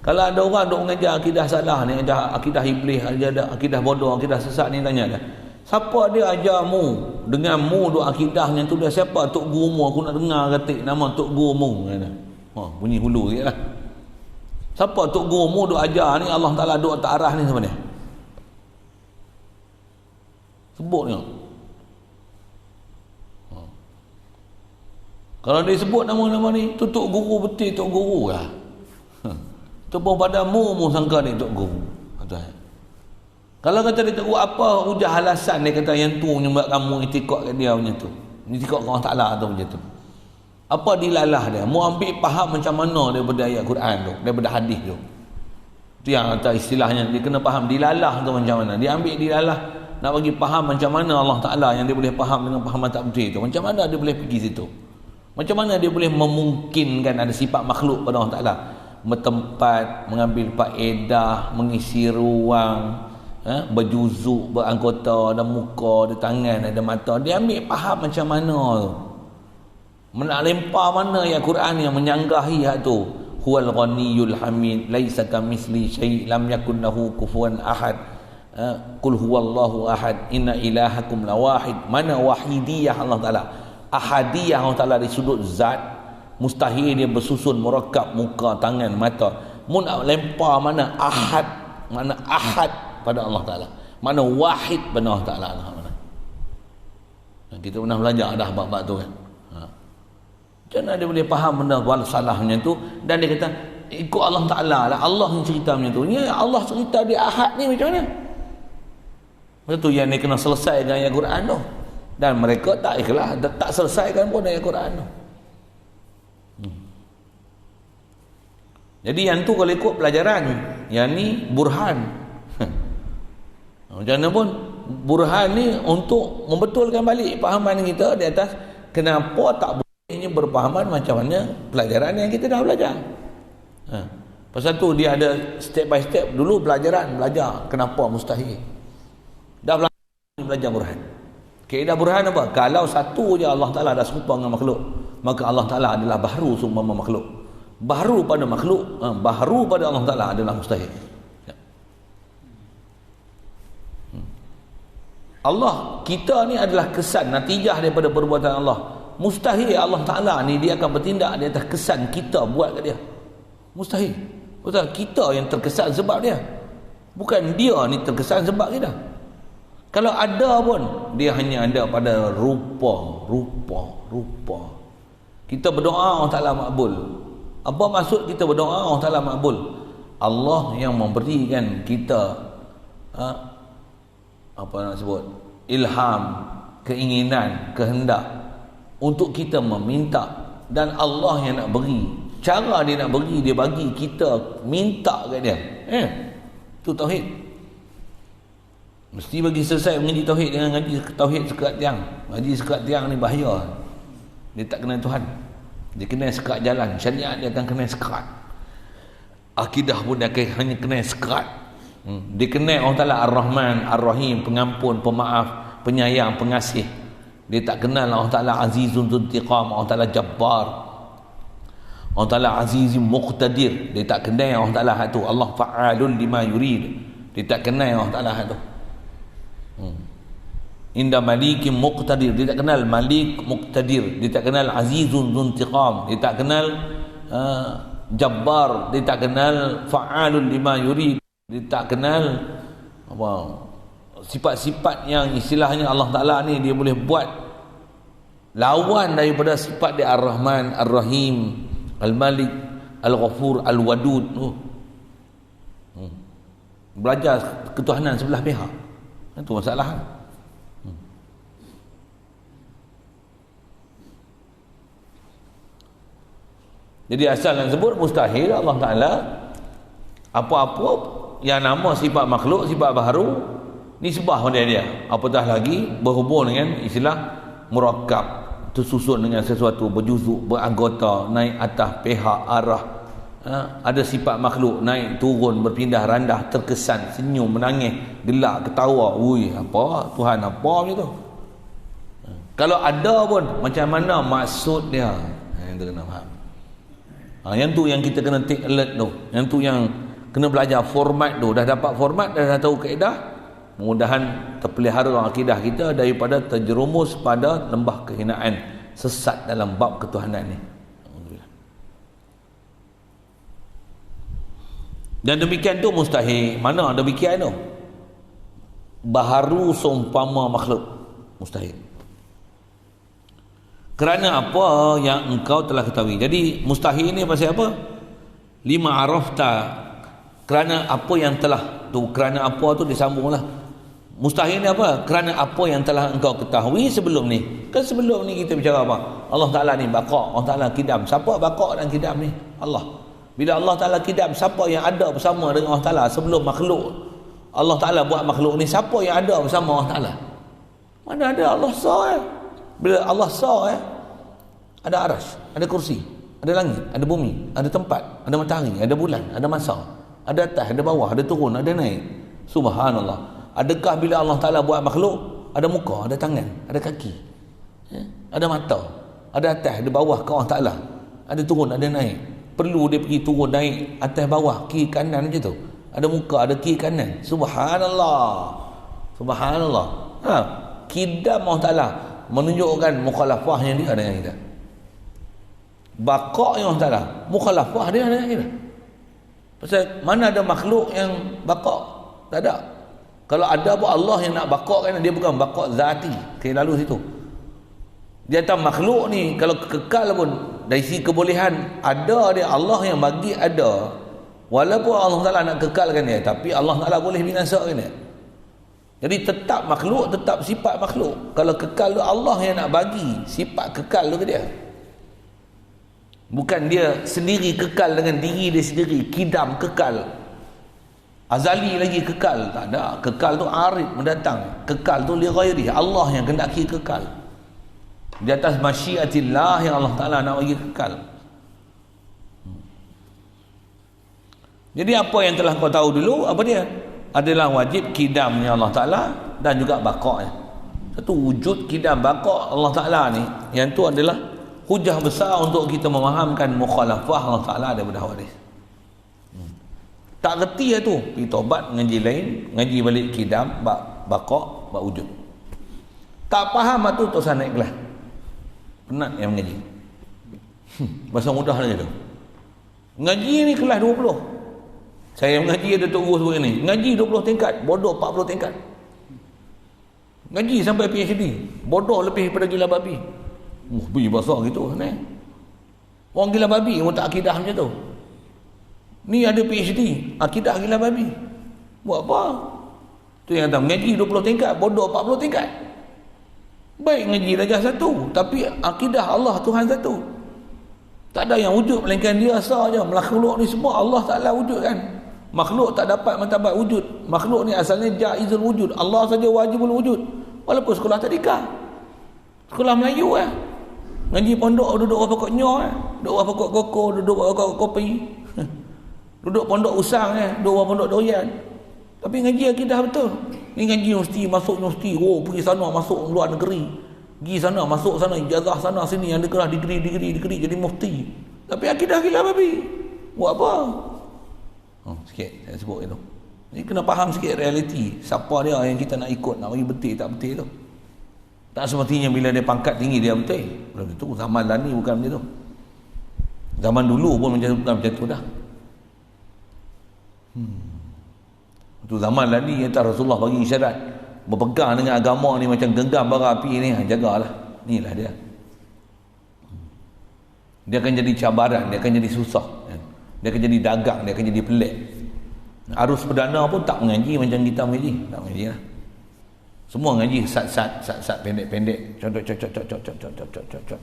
Kalau ada orang duk mengajar akidah salah ni, ada akidah iblis, ada akidah bodoh, akidah sesat ni, tanya dia. Siapa dia ajarmu? Dengan mu duk akidahnya tu dia siapa? Tok gurumu, aku nak dengar ketik nama tok gurumu. Bunyi hulu sikitlah. Siapa tok gurumu duk ajar ni, Allah Ta'ala duk tak arah ni siapa ni? Sebut tengok. Kalau dia sebut nama-nama ni, tu tok guru betul, tok guru lah. Tu pun pada mu sangka dia tok guru. Kalau kata dia tok guru, apa hujah alasan dia kata yang tu menyebab kamu itikad kat dia macam tu? Itikad kat Allah Ta'ala tu macam tu. Apa dilalah dia? Mu ambil faham macam mana daripada ayat Quran tu, daripada hadis tu. Tu yang kata istilahnya dia kena faham dilalah tu macam mana. Dia ambil dilalah nak bagi faham macam mana Allah Ta'ala yang dia boleh faham dengan fahaman tak betul tu. Macam mana dia boleh pergi situ? Macam mana dia boleh memungkinkan ada sifat makhluk pada Allah Ta'ala? Bertempat, mengambil faedah, mengisi ruang, berjuzuk, beranggota, ada muka, ada tangan, ada mata. Dia ambil faham macam mana tu. Nak lempar mana ya Quran yang menyanggahi hak tu? Huwal ghaniyul hamid, laisa kamitsli syai', lam yakun lahu kufuwan ahad. Qul huwallahu ahad, inna ilahakum lawahid. Mana wahidiyah Allah Ta'ala? Ahadiyah Allah Ta'ala di sudut zat. Mustahil dia bersusun murakkab muka, tangan, mata. Mu nak lempar mana ahad pada Allah Ta'ala, mana wahid pada Allah Ta'ala. Mana? Kita pernah belajar dah bab-bab tu kan. Macam mana dia boleh faham benda wal salahnya tu? Dan dia kata ikut Allah Ta'ala lah, Allah yang cerita macam tu. Ni Allah cerita di ahad ni macam mana? Macam tu yang dia kena selesai dengan ayat Quran tu. Dan mereka tak ikhlas, tak selesaikan pun ayat Quran tu. Jadi yang tu kalau ikut pelajaran, yang ni burhan. Macam mana pun burhan ni untuk membetulkan balik pahaman kita di atas kenapa tak bolehnya berpahaman macam mana pelajaran yang kita dah belajar. Pasal tu dia ada step by step. Dulu belajar kenapa mustahil. Dah belajar burhan. Kaedah burhan apa? Kalau satu je Allah Ta'ala dah serupa dengan makhluk, maka Allah Ta'ala adalah baharu seumpama makhluk. Baharu pada makhluk, baharu pada Allah Ta'ala adalah mustahil. Allah, kita ni adalah kesan, natijah daripada perbuatan Allah. Mustahil Allah Ta'ala ni dia akan bertindak di atas kesan kita buat kat dia. Mustahil. Betul, kita yang terkesan sebab dia, bukan dia ni terkesan sebab kita. Kalau ada pun dia hanya ada pada rupa. Kita berdoa Allah Ta'ala makbul. Apa maksud kita berdoa Allah Ta'ala makbul? Allah yang memberikan kita apa nak sebut, ilham, keinginan, kehendak untuk kita meminta, dan Allah yang nak beri. Cara dia nak beri, dia bagi kita minta kat dia. Itu tauhid. Mesti bagi selesai mengaji tauhid dengan ngaji tauhid sekat tiang. Ngaji sekat tiang ni bahaya. Dia tak kenal Tuhan. Dia kenal sekat jalan. Syariat dia akan kenal sekat. Akidah pun dia akan hanya kenal sekat. Dia kenal Allah Ta'ala Ar-Rahman, Ar-Rahim, pengampun, pemaaf, penyayang, pengasih. Dia tak kenal Allah Ta'ala Azizun Dzuntiqam, Allah Ta'ala Jabbar, Allah Ta'ala Azizun Muqtadir. Dia tak kenal Allah Ta'ala tu Allah Fa'alun lima yurid. Dia tak kenal Allah Ta'ala tu Inda Malikim Muqtadir. Dia tak kenal Malik Muqtadir. Dia tak kenal Azizun Dzuntiqam. Dia tak kenal Jabbar. Dia tak kenal Fa'alun lima yurid. Dia tak kenal apa sifat-sifat yang istilahnya Allah Ta'ala ni dia boleh buat lawan daripada sifat dia Ar-Rahman, Ar-Rahim, Al-Malik, Al-Ghafur, Al-Wadud. Belajar ketuhanan sebelah pihak, itu masalah. Jadi asal yang sebut mustahil Allah Ta'ala apa-apa yang nama sifat makhluk, sifat baharu, nisbah pada dia. Apatah lagi berhubung dengan istilah murakkab, tersusun dengan sesuatu, berjuzuk, beranggota, naik atas, pihak, arah. Ada sifat makhluk naik turun, berpindah randah, terkesan, senyum, menangis, gelak, ketawa. Ui, apa Tuhan apa macam tu. Kalau ada pun macam mana maksud dia, yang kita kena faham. Yang tu yang kita kena take alert tu. Yang tu yang kena belajar format tu. Dah dapat format, dah tahu kaedah, mudah-mudahan terpelihara akidah kita daripada terjerumus pada lembah kehinaan, sesat dalam bab ketuhanan ni. Dan demikian tu mustahil. Mana demikian tu? Baharu seumpama makhluk. Mustahil. Kerana apa yang engkau telah ketahui. Jadi mustahil ni pasal apa? Lima arafta, kerana apa yang telah tu, kerana apa tu disambunglah. Mustahil ni apa? Kerana apa yang telah engkau ketahui sebelum ni. Kan sebelum ni kita bicara apa? Allah Ta'ala ni baqa', Allah Ta'ala kidam. Siapa baqa' dan kidam ni? Allah. Bila Allah Ta'ala kidam, siapa yang ada bersama dengan Allah Ta'ala sebelum makhluk Allah Ta'ala buat makhluk ni? Siapa yang ada bersama Allah Ta'ala? Mana ada? Allah sah. Bila Allah sah, ada arash, ada kursi, ada langit, ada bumi, ada tempat, ada matahari, ada bulan, ada masa, ada atas, ada bawah, ada turun, ada naik. Subhanallah. Adakah bila Allah Ta'ala buat makhluk ada muka, ada tangan, ada kaki, ada mata, ada atas, ada bawah ke Allah Ta'ala, ada turun, ada naik? Perlu dia pergi turun naik atas bawah kiri kanan macam tu? Ada muka, ada kiri kanan. Subhanallah. Subhanallah. Kidam Allah Ta'ala menunjukkan mukhalafah yang dia dengan kita. Baqa' yang Allah Ta'ala, mukhalafah dia dengan kita. Pasal mana ada makhluk yang baqa'? Tak ada. Kalau ada pun Allah yang nak baqa' kan, dia bukan baqa' zati. Kayak lalu situ. Dia tahu makhluk ni kalau kekal pun dari sisi kebolehan ada dia, Allah yang bagi ada. Walaupun Allah Ta'ala nak kekalkan dia, tapi Allah Ta'ala boleh binasakan dia. Jadi tetap makhluk, tetap sifat makhluk. Kalau kekal tu Allah yang nak bagi sifat kekal tu ke dia. Bukan dia sendiri kekal dengan diri dia sendiri, kidam kekal. Azali lagi kekal, tak ada. Kekal tu arid mendatang. Kekal tu li ghairi, Allah yang kendaki kekal. Di atas masyiatillah yang Allah Taala nak bagi kekal. Jadi apa yang telah kau tahu dulu, apa dia? Adalah wajib kidamnya Allah Taala dan juga baqa'nya. Satu wujud kidam baqa' Allah Taala ni, yang tu adalah hujah besar untuk kita memahamkan mukhalafah Allah Taala daripada hawadis. Tak reti lah tu, pergi taubat, ngaji lain, ngaji balik kidam, baqa', wujud. Tak faham lah tu, tak usah naik kelas. Penat yang mengaji. Bahasa mudah saja tu. Ngaji ni kelas 20. Saya mengaji ada tunggu seperti ni. Ngaji 20 tingkat, bodoh 40 tingkat. Ngaji sampai PhD, bodoh lebih daripada gila babi. Beri bahasa gitu ni. Orang gila babi pun tak akidah macam tu. Ni ada PhD, akidah gila babi. Buat apa? Tu yang kata ngaji 20 tingkat, bodoh 40 tingkat. Baik ngaji darjah satu, tapi akidah Allah Tuhan satu. Tak ada yang wujud melainkan dia sahaja. Makhluk ni semua Allah Taala wujudkan. Makhluk tak dapat martabat wujud. Makhluk ni asalnya jaizul wujud. Allah saja wajibul wujud. Walaupun sekolah tadika, sekolah Melayu ngaji pondok duduk bawah pokok nyoh, duduk bawah pokok koko, duduk bawah pokok kopi. Duduk pondok usang duduk bawah pondok durian. Tapi ngaji akidah betul. Ni ngaji universiti, masuk universiti, pergi sana, masuk luar negeri. Pergi sana, masuk sana, ijazah sana sini, ada kelah degree jadi mufti. Tapi akidah gila babi. Buat apa? Sikit saya sebut itu. Ni kena faham sikit realiti. Siapa dia yang kita nak ikut, nak bagi betul tak betul tu. Tak semestinya bila dia pangkat tinggi dia betul. Belum tentu. Zaman dah ni bukan macam tu. Zaman dulu pun bukan macam tu dah. Itu zaman lah ni kata Rasulullah bagi isyarat berpegang dengan agama ni macam genggam bara api ni, jagalah. Inilah dia. Dia akan jadi cabaran, dia akan jadi susah. Dia akan jadi dagang, dia akan jadi pelik. Arus perdana pun tak mengaji macam kita mengaji, tak mengaji lah. Semua ngaji sat pendek-pendek, cot.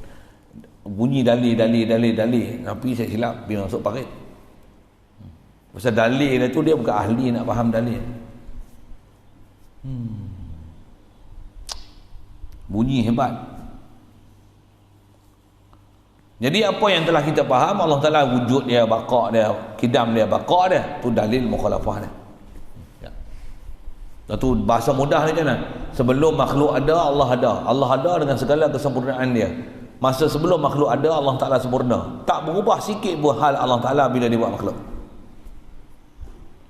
Bunyi dalil. Tapi saya silap bila masuk parit. Pasal dalil tu dia bukan ahli nak faham dalil. Bunyi hebat. Jadi apa yang telah kita faham, Allah Ta'ala wujud dia, baqa' dia, kidam dia, baqa' dia, tu dalil mukhalafah dia. Itu bahasa mudah ni macam mana? Sebelum makhluk ada, Allah ada. Allah ada dengan segala kesempurnaan dia. Masa sebelum makhluk ada, Allah Ta'ala sempurna. Tak berubah sikit pun hal Allah Ta'ala bila dia buat makhluk.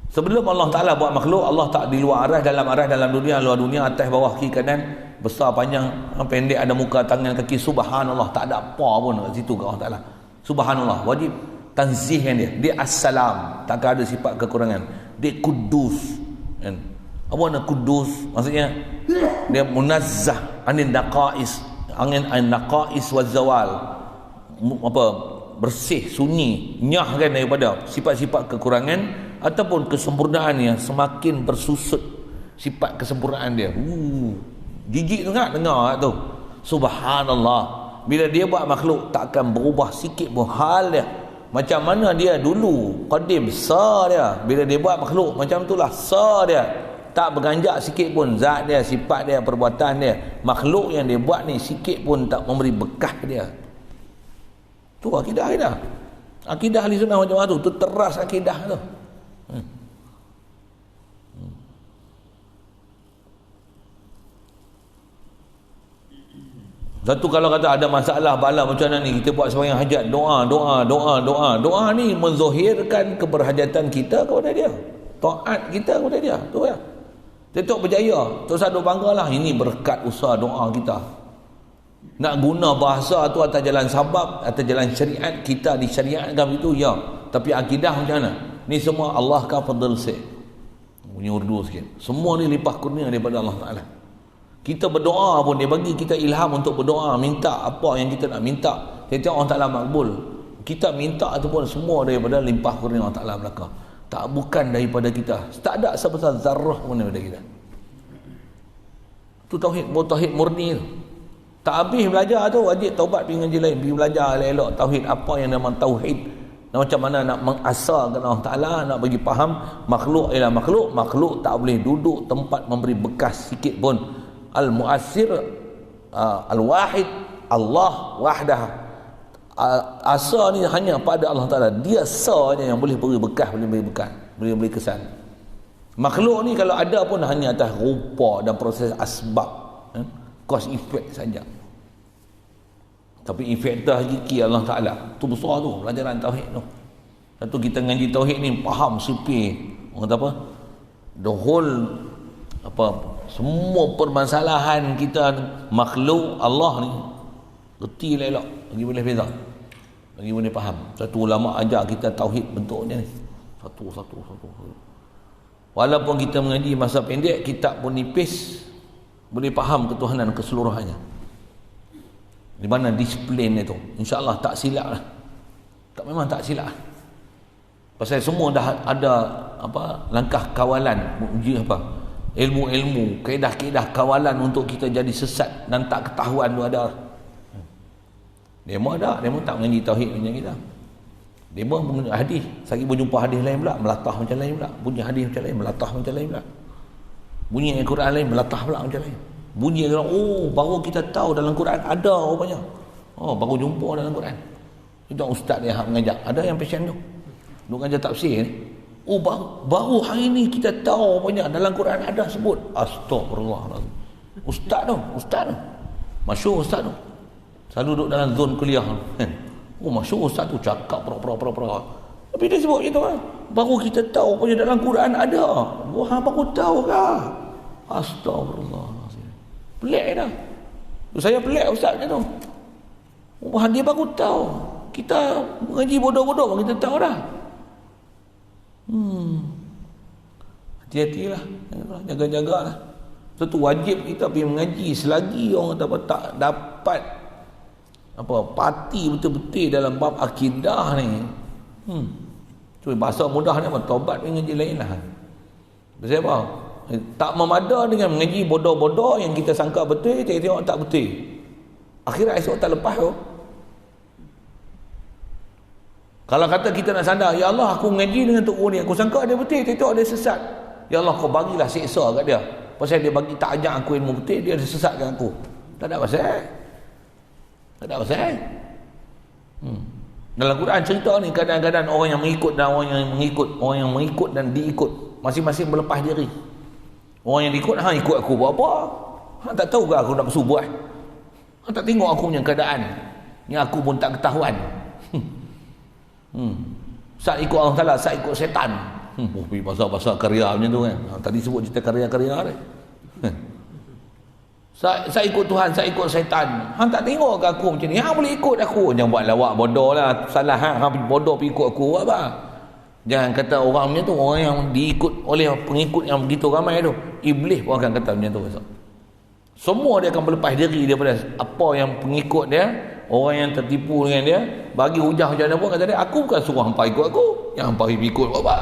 Sebelum Allah Ta'ala buat makhluk, Allah tak di luar arah, dalam dunia, luar dunia, atas, bawah, kiri, kanan, besar, panjang, pendek, ada muka, tangan, kaki, subhanallah. Tak ada apa pun kat situ kat Allah Ta'ala. Subhanallah, wajib tanzihkan dia. Dia as-salam, takkan ada sifat kekurangan. Dia kudus. Kan? Apa makna kudus? Maksudnya dia munazzah anin naqais, angin naqais wal zawal. Apa? Bersih, sunyi, nyahkan daripada sifat-sifat kekurangan ataupun kesempurnaan yang semakin bersusut sifat kesempurnaan dia. Gigit tu kan dengar tu. Subhanallah. Bila dia buat makhluk tak akan berubah sikit pun hal dia. Macam mana dia dulu qadim sa dia. Bila dia buat makhluk macam itulah sa dia. Tak berganjak sikit pun zat dia, sifat dia, perbuatan dia. Makhluk yang dia buat ni sikit pun tak memberi bekah dia. Tu akidah. Akidah ahli sunnah wal jamaah tu teras akidah tu. Satu kalau kata ada masalah bala macam mana ni, kita buat sembahyang hajat, doa ni menzohirkan keberhajatan kita kepada dia, taat kita kepada dia. Tu ya. Tok berjaya, Tok Saduk banggalah, ini berkat usaha doa kita. Nak guna bahasa tu atas jalan sabab, atas jalan syariat, kita disyariatkan begitu ya. Tapi akidah macam mana? Ni semua Allah ka fadl sikit. Punya urdu sikit. Semua ni limpah kurnia daripada Allah Taala. Kita berdoa pun dia bagi kita ilham untuk berdoa, minta apa yang kita nak minta. Setiap Allah Taala makbul. Kita minta tu pun semua daripada limpah kurnia Allah Taala belaka. Tak bukan daripada kita. Tak ada sebesar zarrah pun daripada kita. Tu tauhid murni tu. Tak habis belajar tu, wajib taubat pergi ngaji lain, pergi belajar elok-elok tauhid, apa yang nama tauhid Dan macam mana nak mengasarkan Allah Ta'ala, nak bagi faham makhluk ialah makhluk. Makhluk tak boleh duduk tempat memberi bekas sikit pun. Al-Mu'assir, Al-Wahid, Allah wahdah. Asar ni hanya pada Allah Ta'ala. Dia sahaja yang boleh beri bekas, boleh beri bekas, boleh beri kesan. Makhluk ni kalau ada pun hanya atas rupa dan proses asbab, cause effect saja. Tapi efektif hakiki Allah Ta'ala tu besar tu, pelajaran tauhid tu. Satu kita ngaji tauhid ni faham sipir, orang kata apa, the whole semua permasalahan kita makhluk Allah ni reti elok, bagi boleh beza, bagi boleh faham. Satu ulama ajar kita tauhid bentuknya ni satu. Walaupun kita mengaji masa pendek, kitab pun nipis, boleh faham ketuhanan keseluruhannya. Di mana disiplin itu, insya-Allah tak silap lah. Memang tak silap. Pasal semua dah ada langkah kawalan, uji ilmu-ilmu, kaedah-kaedah kawalan untuk kita jadi sesat dan tak ketahuan tu ada. Demo tak mengaji tauhid macam kita. Demo mengenai hadis, sagi berjumpa hadis lain pula, melatah macam lain pula. Bunyi hadis macam lain, melatah macam lain pula. Bunyi Al-Quran lain, melatah pula macam lain. Bunyi baru kita tahu dalam Quran ada rupanya. Baru jumpa dalam Quran. Itu ustaz yang mengajak. Ada yang pasien tu duk ajar tafsir ni. Baru hari ni kita tahu rupanya dalam Quran ada sebut. Astagfirullahalazim. Ustaz tu. Masyhur ustaz tu. Selalu duduk dalam zon kuliah tu. Masyhur ustaz tu cakap pura-pura. Tapi dia sebut gitu kan. Baru kita tahu rupanya dalam Quran ada. Wah, baru tahu kah? Astagfirullah. Pelik dah. Saya pelik ustaznya tu. Dia baru tahu. Kita mengaji bodoh-bodoh kita tahu dah. Hati-hatilah, jaga-jagalah. Itu wajib kita pergi mengaji selagi orang tak dapat parti betul-betul dalam bab akidah ni. Cuma bahasa mudah ni taubat mengaji lain lah. Sebab apa? Tak memada dengan mengaji bodoh-bodoh yang kita sangka betul, tengok tak betul. Akhirat esok tak lepas tu. Kalau kata kita nak sadar, ya Allah aku mengaji dengan tok ni, aku sangka dia betul, tengok dia sesat. Ya Allah kau bagilah siksa kat dia. Pasal dia bagi tak ajar aku ilmu betul, dia sesatkan aku. Tak ada pasal. Dalam Quran cerita ni kadang-kadang orang yang mengikut dan orang yang mengikut dan diikut masing-masing berlepas diri. Orang yang ikut aku buat apa? Tak tahu ke aku nak bersu buat? Tak tengok aku punya keadaan. Ni aku pun tak ketahuan. Saat ikut Allah Ta'ala, saat ikut setan. Pasal karya macam tu kan. Tadi sebut cerita karya-karya ni. Saya ikut Tuhan, saya ikut setan. Tak tengok ke aku macam ni? Boleh ikut aku. Jangan buat lawak bodoh lah. Salah bodoh pergi ikut aku apa? Jangan kata orang macam tu, orang yang diikut oleh pengikut yang begitu ramai tu, iblis pun akan kata macam tu besok. Semua dia akan berlepas diri daripada apa yang pengikut dia, orang yang tertipu dengan dia, bagi hujah macam mana pun kata dia, aku bukan suruh hampa ikut aku, yang hampa ikut apa?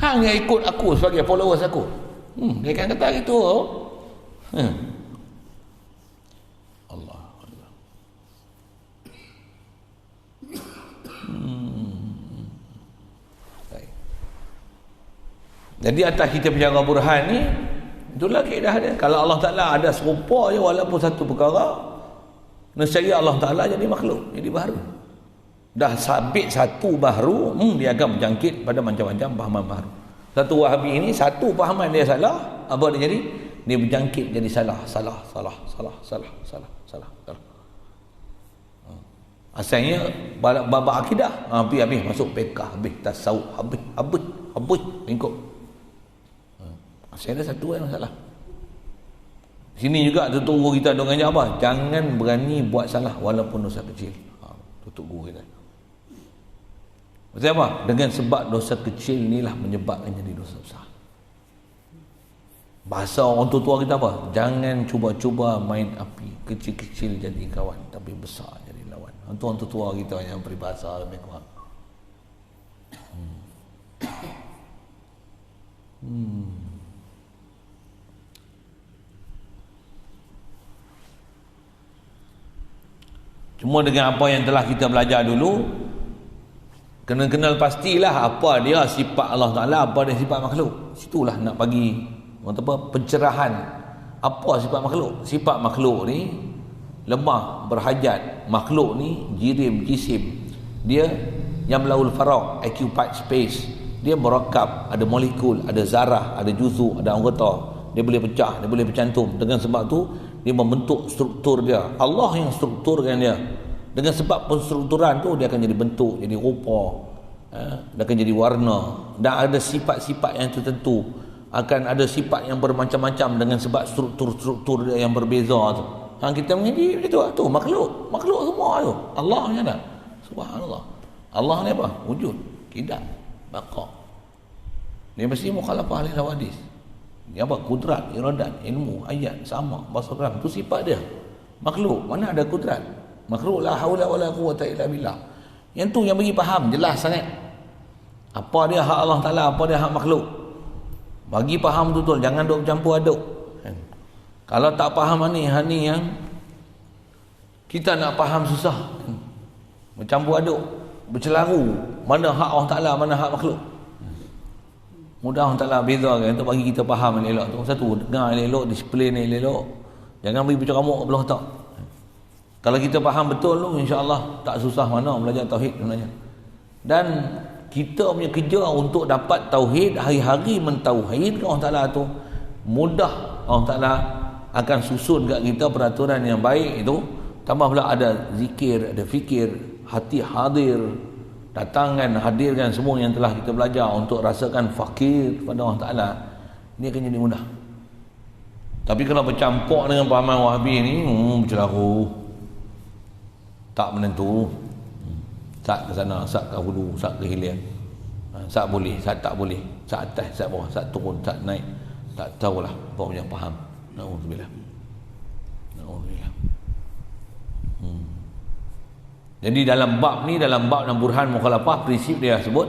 Hang yang ikut aku sebagai followers aku. Dia akan kata gitu. Allah. Jadi atas kita berjaga burhan ni, itulah kaedah dia. Kalau Allah Ta'ala ada serupa je walaupun satu perkara, nescaya Allah Ta'ala jadi makhluk, jadi baharu. Dah sabit satu baharu, dia akan berjangkit pada macam-macam pahaman baharu. Satu Wahabi ini, satu pahaman dia salah, apa dia jadi? Dia berjangkit jadi salah. Asalnya babak akidah, habis masuk fiqh, habis tasawuf, habis lingkup. Saya ada satu yang salah. Sini juga tutup guru kita dengan apa? Jangan berani buat salah walaupun dosa kecil. Tutup guru kita. Maksudnya apa? Dengan sebab dosa kecil inilah menyebabkan jadi dosa besar. Bahasa orang tua kita apa? Jangan cuba-cuba main api. Kecil-kecil jadi kawan, tapi besar jadi lawan. Itu orang tua kita yang peribahasa lebih kurang. Cuma dengan apa yang telah kita belajar dulu, Kena kenal pastilah apa dia sifat Allah Ta'ala, apa dia sifat makhluk. Situlah nak bagi pencerahan. Apa sifat makhluk? Sifat makhluk ni lemah, berhajat. Makhluk ni jirim, jisim. Dia yang laul faraq, occupied space. Dia merakab, ada molekul, ada zarah, ada juzuk, ada anggota. Dia boleh pecah, dia boleh bercantum. Dengan sebab tu dia membentuk struktur dia. Allah yang strukturkan dia. Dengan sebab penstrukturan tu dia akan jadi bentuk, jadi rupa, dia akan jadi warna, dan ada sifat-sifat yang tertentu, akan ada sifat yang bermacam-macam dengan sebab struktur-struktur dia yang berbeza tu. Kita mengaji macam tu, makhluk semua tu. Allah macam mana? Subhanallah. Allah ni apa? Wujud, kidam, baqa. Dia mesti mukhalafah ahli hadis. Dia apa? Kudrat, iradat, ilmu, ayat, sama, basar, tu sifat dia. Makhluk mana ada kudrat? Makhluk la haula wala quwata illa billah. Yang tu yang bagi faham jelas sangat. Apa dia hak Allah Taala, apa dia hak makhluk. Bagi faham betul-betul, jangan duk campur aduk. Kalau tak faham ni yang kita nak faham susah. Bercampur aduk, bercelaru, mana hak Allah Taala, mana hak makhluk. Mudah Allah Taala bezakan untuk bagi kita faham yang elok tu. Satu, dengar yang elok, disiplin yang elok. Jangan bagi bercakap ke belah otak. Kalau kita faham betul tu, insya-Allah tak susah mana belajar tauhid sebenarnya. Dan kita punya kerja untuk dapat tauhid, hari-hari mentauhidkan Allah Taala tu mudah. Allah Taala akan susun kat kita peraturan yang baik itu. Tambah pula ada zikir, ada fikir, hati hadir, datangkan, hadirkan semua yang telah kita belajar untuk rasakan fakir kepada Allah Taala. Ini akan jadi mudah. Tapi kalau bercampur dengan pahaman Wahabi ni, bercelaru, tak menentu, sat ke sana, sat ke hulu, sat ke hilir, sat boleh, sat tak boleh, sat atas, sat bawah, sat turun, sat naik, tak tahulah apa yang faham. Na'udzubillah. Jadi dalam bab ni, dalam bab dan burhan mukhalafah, prinsip dia sebut,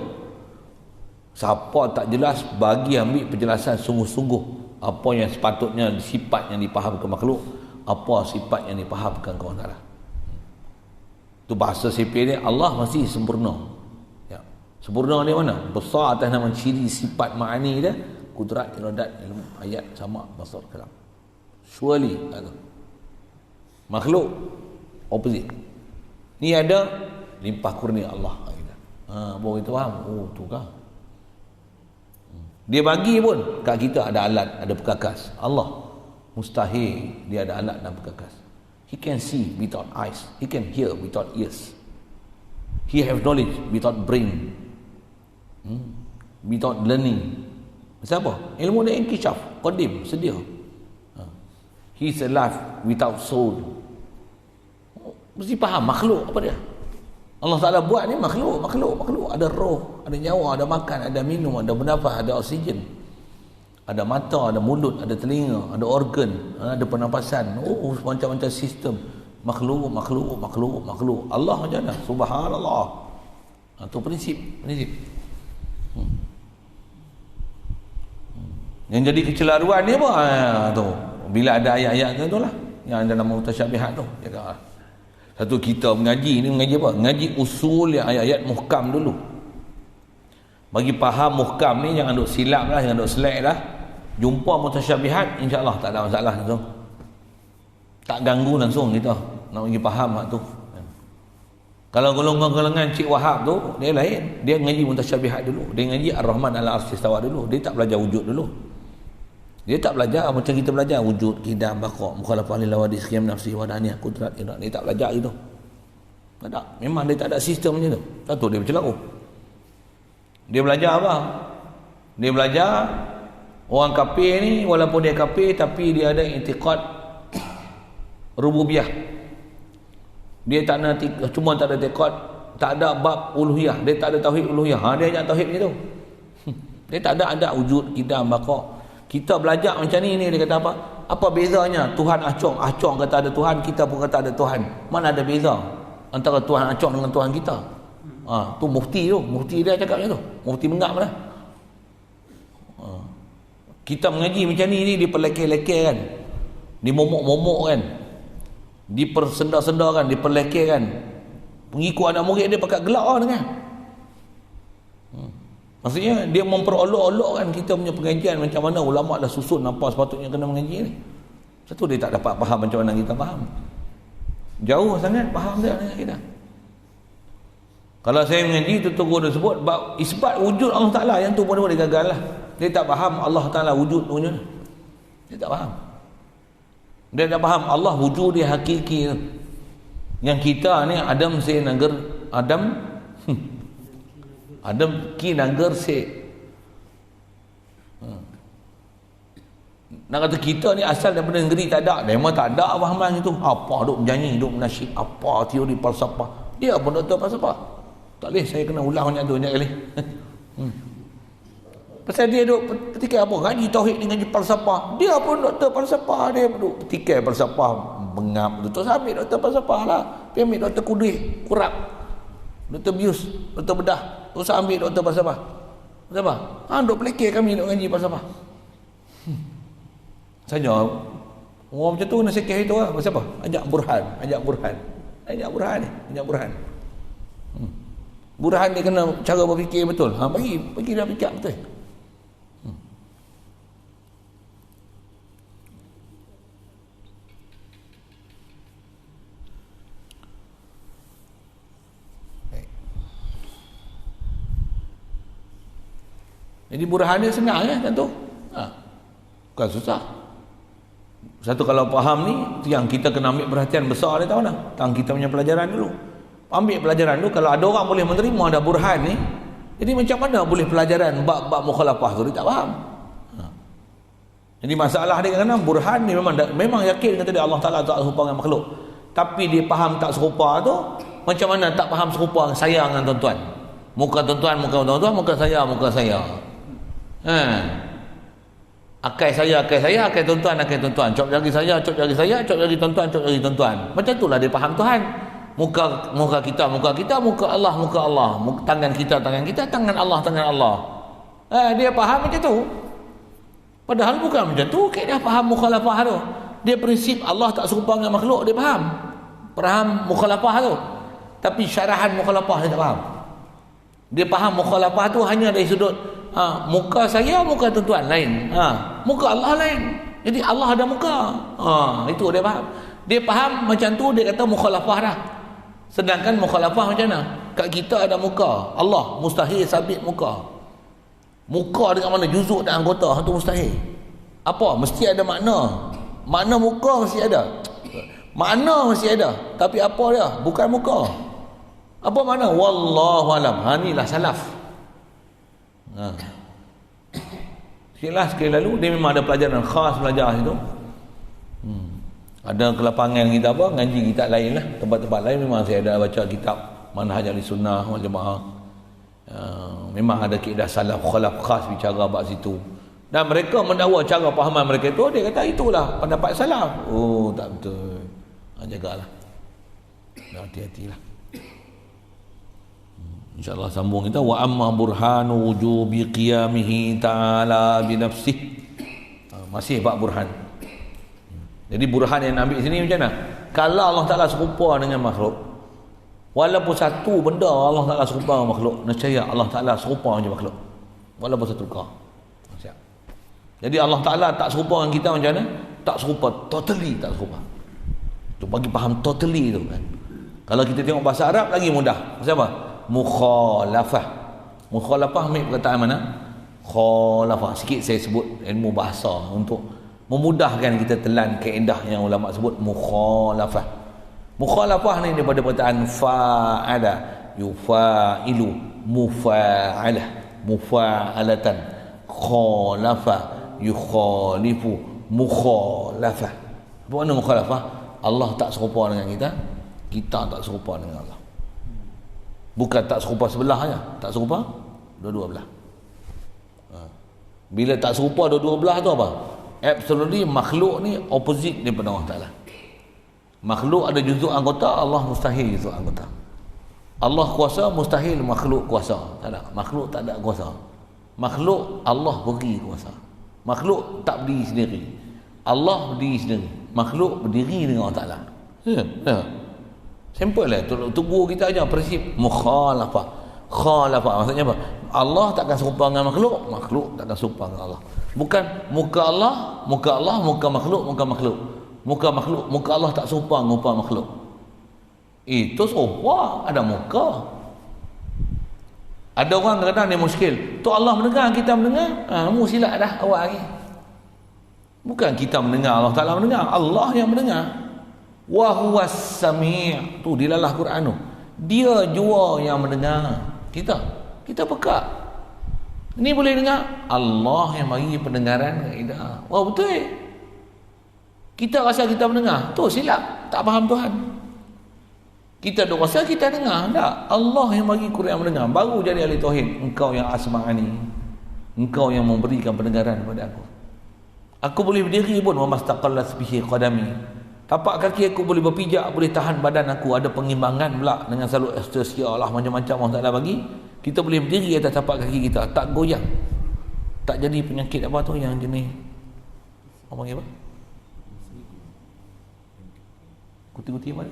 siapa tak jelas bagi ambil penjelasan sungguh-sungguh apa yang sepatutnya sifat yang dipahamkan makhluk, apa sifat yang dipahamkan ke Allah Taala. Tu bahasa sipil dia, Allah masih sempurna. Ya. Sempurna dia mana? Besar atas nama ciri sifat ma'ani dia, kudrat, iradat, ilmu, ayat, sama, basar, kalam. Surely ada. Makhluk opposite. Ni ada limpah kurnia Allah. Baru kita faham. Oh tu kah? Dia bagi pun kat kita ada alat, ada perkakas. Allah mustahil dia ada alat dan perkakas. He can see without eyes. He can hear without ears. He have knowledge without brain. Without learning. Siapa? Ilmu dia inkishaf, qadim, sedia. He is alive without soul. Mesti faham makhluk apa dia. Allah Ta'ala buat ni makhluk. Ada roh, ada nyawa, ada makan, ada minum, ada bernafas, ada oksigen. Ada mata, ada mulut, ada telinga, ada organ, ada pernafasan. Oh, macam-macam sistem. Makhluk. Allah macam mana? Subhanallah. Itu prinsip. Yang jadi kecelaruan ni apa? Tu. Bila ada ayat-ayat tu lah. Yang dalam mutasyabihat tu. Satu kita mengaji apa? Mengaji usul yang ayat-ayat muhkam dulu. Bagi faham muhkam ni jangan duk silap lah, jangan duk selek lah. Jumpa mutasyabihat, insya-Allah tak ada masalah langsung. Tak ganggu langsung kita nak bagi faham hak tu. Kalau golongan-golongan Cik Wahab tu, dia lain. Dia ngaji mutasyabihat dulu. Dia ngaji Ar-Rahman Al-Arsy Istawa dulu. Dia tak belajar wujud dulu. Dia tak belajar macam kita belajar wujud, qidam, baqa, mukhalafah lil hawadits, qiyam nafsi, wadaniyah, qudrat, iradah. Dia tak belajar gitu. Tak ada. Memang dia tak ada sistem macam tu. Satu dia bercelaru. Dia belajar apa? Dia belajar orang kafir ni, walaupun dia kafir tapi dia ada i'tiqad rububiyah. Dia tak ada, cuma tak ada i'tiqad, tak ada bab uluhiyah. Dia tak ada tauhid uluhiyah. Dia ajak tauhid macam tu. Dia tak ada wujud, qidam, baqa. Kita belajar macam ni dia kata apa? Apa bezanya Tuhan Acong? Acong kata ada Tuhan, kita pun kata ada Tuhan. Mana ada beza antara Tuhan Acong dengan Tuhan kita? Tu mufti tu. Mufti dia cakap macam tu. Mufti Mengap lah. Kita mengaji macam ni diperlekeh-lekeh kan. Dimomok-momok kan. Dipersenda-senda kan, diperlekeh kan. Pengikut anak murid dia pakai gelak lah dengan. Maksudnya dia memperolok-olokkan kita punya pengajian, macam mana ulama dah susun apa sepatutnya kena mengaji ni. Satu dia tak dapat faham macam mana kita faham. Jauh sangat faham dia dengan kita. Kalau saya mengaji tu guru dia sebut isbat wujud Allah Ta'ala, yang tu pun dia gagal lah. Dia tak faham Allah Ta'ala wujud punya. Dia tak faham. Dia tak faham Allah wujud dia hakiki. Yang kita ni Adam se nagar Adam ki nagar se. Nak kata kita ni asal daripada negeri tak ada. Memang tak ada fahaman itu. Apa duk menyanyi, duk menasyid, apa teori falsafah. Dia pun doktor falsafah. Tak boleh, saya kena ulang banyak tu banyak kali. Pasal dia duk petikai apa? Ngaji tauhid ni, ngaji falsafah. Dia pun doktor falsafah, dia duk petikai falsafah, bengap. Doktor ambil doktor falsafah lah. Dia ambil doktor kurap. Doktor bius, doktor bedah. Terus ambil doktor falsafah. Falsafah. Duk pelekeh kami duk ngaji falsafah. Saja orang macam tu nak sekeh itu lah. Pasal apa? Ajak burhan. Burhan dia kena cara berfikir betul. Bagi dia fikir betul. Jadi burhan dia senang kan tu. Bukan susah. Satu kalau faham ni, yang kita kena ambil perhatian besar dia tahu dah. Tang kita punya pelajaran dulu. Ambil pelajaran dulu, kalau ada orang boleh menerima ada burhan ni, jadi macam mana boleh pelajaran bab mukhalafah tu, dia tak faham. Jadi masalah dia kerana burhan ni memang yakin kata dia Allah Ta'ala tak serupa dengan makhluk. Tapi dia faham tak serupa tu, macam mana tak faham serupa dengan saya dengan tuan-tuan. Muka tuan-tuan, muka tuan-tuan, muka saya, muka saya. Akai saya, akai tuan-tuan, akai tuan-tuan. Cop jari saya, cop jari saya, cop jari tuan-tuan, cop jari tuan-tuan. Macam itulah dia faham Tuhan. Muka kita, muka Allah, tangan kita, tangan Allah. Dia faham macam tu. Padahal bukan macam tu. Dia faham mukhalafah tu. Dia prinsip Allah tak serupa dengan makhluk, dia faham. Faham mukhalafah tu. Tapi syarahan mukhalafah dia tak faham. Dia faham mukhalafah tu hanya dari sudut muka saya, muka tuan-tuan lain. Muka Allah lain. Jadi Allah ada muka. Itu dia faham. Dia faham macam tu, dia kata mukhalafah dah. Sedangkan mukhalafah macam mana? Kat kita ada muka. Allah mustahil sabit muka. Muka dengan mana juzuk dan anggota itu mustahil. Apa? Mesti ada makna. Makna muka mesti ada. Makna mesti ada. Tapi apa dia? Bukan muka. Apa makna? Wallahu alam. Inilah salaf. Sekali lalu dia memang ada pelajaran khas belajar itu. Ada kelapangan kita apa, ngaji kitab lain lah. Tempat-tempat lain memang saya ada baca kitab Manhaj Ahlussunnah wal Jamaah. Memang ada kaedah salaf khalaf khas bicara bab situ. Dan mereka mendakwa cara pahaman mereka itu, dia kata itulah pendapat salaf. Oh, tak betul. Jagalah. Hati-hatilah. InsyaAllah sambung kita. Wa amma burhanu wujubi qiyamihi ta'ala binafsih. Masih bab burhan. Jadi burhan yang ambil sini macam mana? Kalau Allah Ta'ala serupa dengan makhluk, walaupun satu benda Allah Ta'ala serupa dengan makhluk, nescaya Allah Ta'ala serupa dengan makhluk, walaupun satu perkara. Jadi Allah Ta'ala tak serupa dengan kita macam mana? Tak serupa, totally tak serupa. Tu bagi faham totally tu kan. Kalau kita tengok bahasa Arab lagi mudah. Pasal apa? Mukhalafah. Mukhalafah ambil perkataan mana? Khalafah. Sikit saya sebut ilmu bahasa untuk memudahkan kita telan kaedah yang ulama sebut mukhalafah. Mukhalafah ni daripada perkataan fa'ala, yufa'ilu, mufa'alah, mufa'alatan, khalafa, yukhalifu, mukhalafah. Apa makna mukhalafah? Allah tak serupa dengan kita, kita tak serupa dengan Allah. Bukan tak serupa sebelah saja, tak serupa dua-dua belah. Bila tak serupa dua-dua belah tu apa? Absolutely makhluk ni opposite daripada Allah Ta'ala. Makhluk ada juzuk anggota, Allah mustahil juzuk anggota. Allah kuasa, mustahil makhluk kuasa. Tak ada. Makhluk tak ada kuasa. Makhluk Allah beri kuasa. Makhluk tak berdiri sendiri. Allah berdiri sendiri. Makhluk berdiri dengan Allah Ta'ala. Simple lah. Tubuh kita aja prinsip mukhalafah. Khalafah maksudnya apa? Allah takkan serupa dengan makhluk, makhluk takkan serupa dengan Allah. Bukan muka Allah, muka Allah, muka makhluk, muka makhluk. Muka makhluk, muka Allah tak serupa dengan muka makhluk. Itu serupa, ada muka. Ada orang kadang dia muskil. Tu Allah mendengar, kita mendengar. Kamu silap dah awal lagi. Bukan kita mendengar, Allah Ta'ala mendengar. Allah yang mendengar. Wa huwas sami'. Tu dilalah Quran tu. Dia jua yang mendengar. Kita pekak. Ini boleh dengar. Allah yang bagi pendengaran kat kita. Wah, betul. Kita rasa kita mendengar. Tu silap. Tak faham Tuhan. Kita duk rasa kita dengar. Tak. Allah yang bagi Quran mendengar. Baru jadi ahli tauhid. Engkau yang asma'ani. Engkau yang memberikan pendengaran kepada aku. Aku boleh berdiri pun. Wa mastaqallat bihi qadami. Tapak kaki aku boleh berpijak, boleh tahan badan aku. Ada pengimbangan pula dengan selalu estesia Allah macam-macam Allah Ta'ala bagi. Kita boleh berdiri atas tapak kaki kita, tak goyang. Tak jadi penyakit apa tu yang jenis apa panggil apa? Kuti-kuti apa?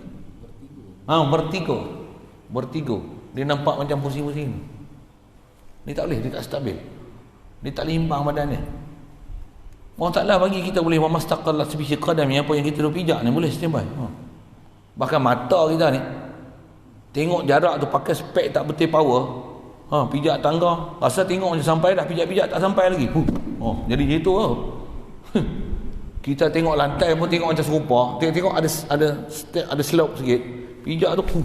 Vertigo. Dia nampak macam pusing-pusing. Dia tak boleh, dia tak stabil. Dia tak limbang badannya. Allah Ta'ala bagi kita boleh memastaqallat bihi qadami, apa yang kita dah pijak ni boleh standby. Bahkan mata kita ni tengok jarak tu pakai spek tak betul power. Pijak tangga, rasa tengok je sampai dah, pijak-pijak tak sampai lagi. Jadi gitu lah. Kita tengok lantai pun tengok macam serupa. Tengok ada slope sikit. Pijak tu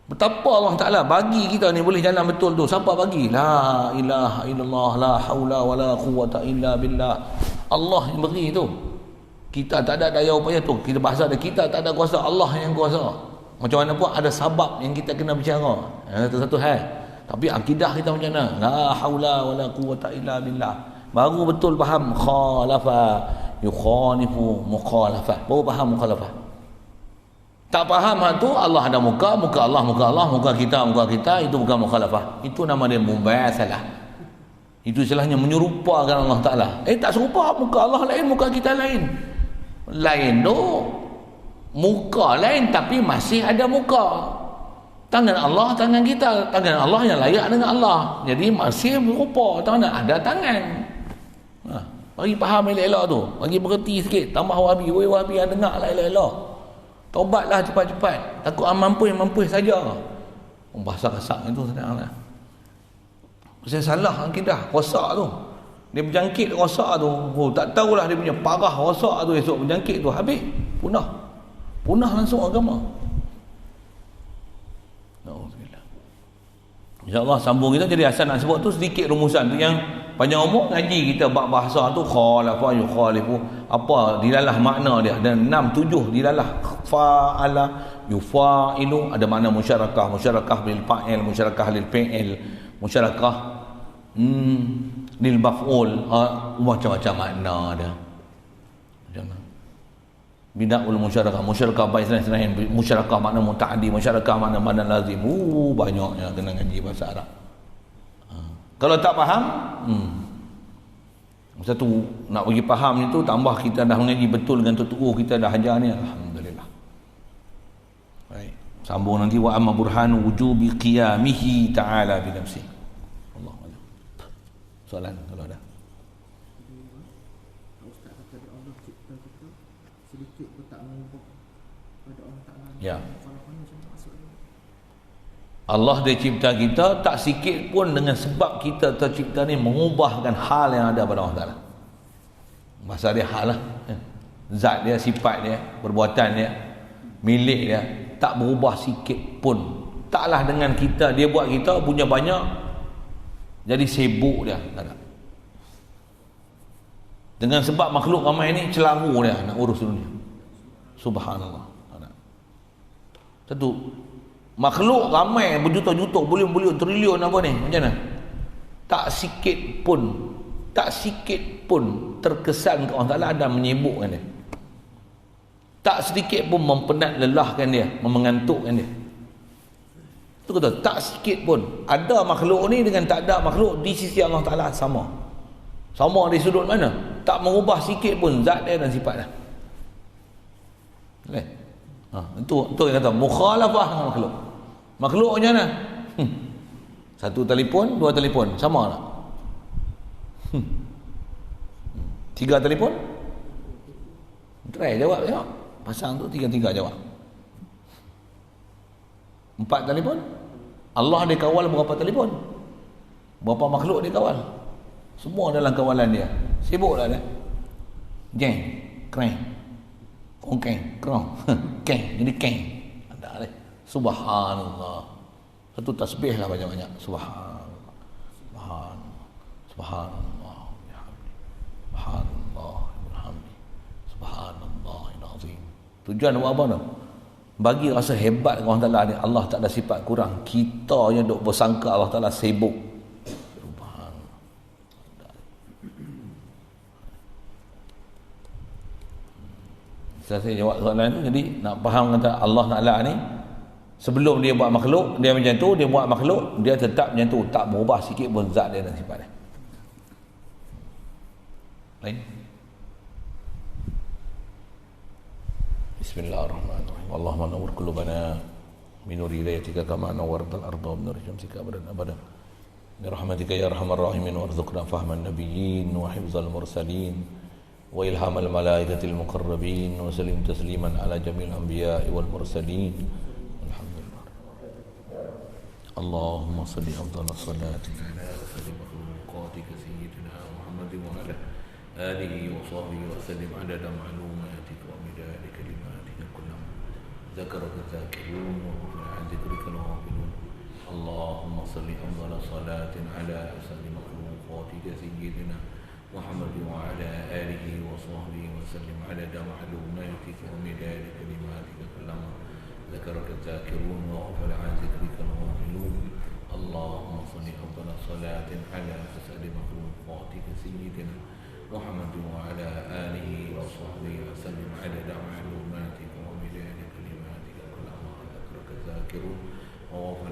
betapa Allah Ta'ala bagi kita ni boleh jalan betul tu. Siapa bagi? La ilaha illallah, la haula wala quwwata illa billah. Allah yang beri tu. Kita tak ada daya upaya tu. Kita bahasa dia, kita tak ada kuasa, Allah yang kuasa. Macam mana pun ada sebab yang kita kena bicara. Satu-satu hal. Tapi akidah kita macam mana? La haula wala quwwata illa billah. Baru betul faham khalafa yukhanifu mukhalafah. Baru faham mukhalafah. Tak faham tu Allah ada muka, muka Allah, muka kita, itu bukan mukhalafah. Itu nama dia mubasalah. Itu istilahnya menyerupakan Allah Ta'ala. Tak serupa, muka Allah lain, muka kita lain. Lain tu muka lain tapi masih ada muka. Tangan Allah, tangan kita. Tangan Allah yang layak dengan Allah. Jadi masih berupa. Tangan ada tangan. Bagi faham elok-elok tu. Bagi berhenti sikit. Tambah wahabi. Wahabi yang dengar lah elok-elok. Taubatlah cepat-cepat. Takut mampu saja. Bahasa kasar itu senanglah. Saya salah akidah rosak tu. Dia berjangkit rosak tu. Tak tahulah dia punya parah rosak tu, esok berjangkit tu habis. Punah langsung agama. Alhamdulillah. InsyaAllah sambung kita. Jadi asal nak sebut tu sedikit rumusan tu yang panjang umur ngaji kita bab bahasa tu khalafa yukhalifu, apa dilalah makna dia, dan 6 7 dilalah fa'ala yufailu, ada makna musyarakah bil fa'il, musyarakah lil fi'il, musyarakah lil maf'ul, macam-macam makna dia. Macam bid'ul musyarakah baik selain musyarakah makna muta'addi, musyarakah makna lazim. Banyaknya kena ngaji bahasa Arab. Kalau tak faham, satu nak bagi faham itu, tambah kita dah mengaji betul dengan tutur kita dah ajar ni, alhamdulillah. Baik, sambung nanti wa amma burhanu wujubi qiyamihi ta'ala bi nafsi. Allah. Soalan kalau ada. Ustaz kata Allah cipta kita sedikit pun tak mengubah pada Allah Ta'ala. Ya. Allah dia cipta kita tak sikit pun dengan sebab kita tercipta ni mengubahkan hal yang ada pada Allah Ta'ala. Masa dia hal lah. Zat dia, sifat dia, perbuatan dia, milik dia, tak berubah sikit pun. Taklah dengan kita, dia buat kita punya banyak, jadi sibuk dia. Tak ada. Dengan sebab makhluk ramai ni celaru dia nak urus dunia. Subhanallah. Tak ada. Satu. Makhluk ramai berjuta-juta, bilion-bilion, trilion apa ni, macam mana? Tak sikit pun terkesan ke Allah Ta'ala ada menyibukkan dia. Tak sedikit pun mempenat lelahkan dia, mengantukkan dia. Itu kata tak sikit pun. Ada makhluk ni dengan tak ada makhluk di sisi Allah Ta'ala sama. Sama di sudut mana? Tak mengubah sikit pun zat dia dan sifat dia. Itu yang kata mukhalafah dengan makhluk. Makhluk macam mana? Satu telefon, dua telefon, sama tak? Tiga telefon? Try jawab. Pasang tu tiga-tiga jawab. Empat telefon? Allah dia kawal berapa telefon? Berapa makhluk dia kawal? Semua dalam kawalan dia. Sibuklah dia. Jeng, kreng, kongkeng, krong, keng, jadi keng. Ada dia. Subhanallah. Satu tasbih lah banyak-banyak. Subhanallah. Subhanallah. Subhanallah. Subhanallah. Subhanallah. Tujuan buat apa tu? Bagi rasa hebat Allah Ta'ala ni. Allah tak ada sifat kurang. Kita yang duk bersangka Allah Ta'ala sibuk. Saya jawab soalan tu. Jadi nak faham kata Allah Ta'ala ni, sebelum dia buat makhluk, dia macam tu, dia buat makhluk, dia tetap macam tu, tak berubah sikit pun zat dia dan sifat dia. Lain. Bismillahirrahmanirrahim. Allahumma nawwir qulubana min nuri hidayatika kama nawwartal arda min nuri syamsika abadan abadan. Bi rahmatika ya arhamar rahimin warzuqna fahman nabiyyin wa hifzal mursalin wa ilhamal malaikatil muqarrabin wa sallim tasliman ala jamil anbiya'i wal mursalin. Alhamdulillah. Allahumma salli afdal salati ala makhluqatika sayyidina Muhammadin wa ala alihi wa sahbihi wa sallim adada ma'lumatika wa midada kalimatika kullama zakaraka zakirun wa an zikrika al-ghafilun. Allahumma salli afdal salatin ala asli makhluqatika sayyidina محمد وعلى آله وصحبه وسلم عدد معلوماتك ومداد كلماتك كلما ذكرك الذاكرون وغفل عن ذكرك الغافلون. اللهم صل أفضل صلاة على أسعد مخلوقاتك سيدنا محمد وعلى آله وصحبه وسلم عدد معلوماتك ومداد كلماتك كلما ذكرك الذاكرون وغفل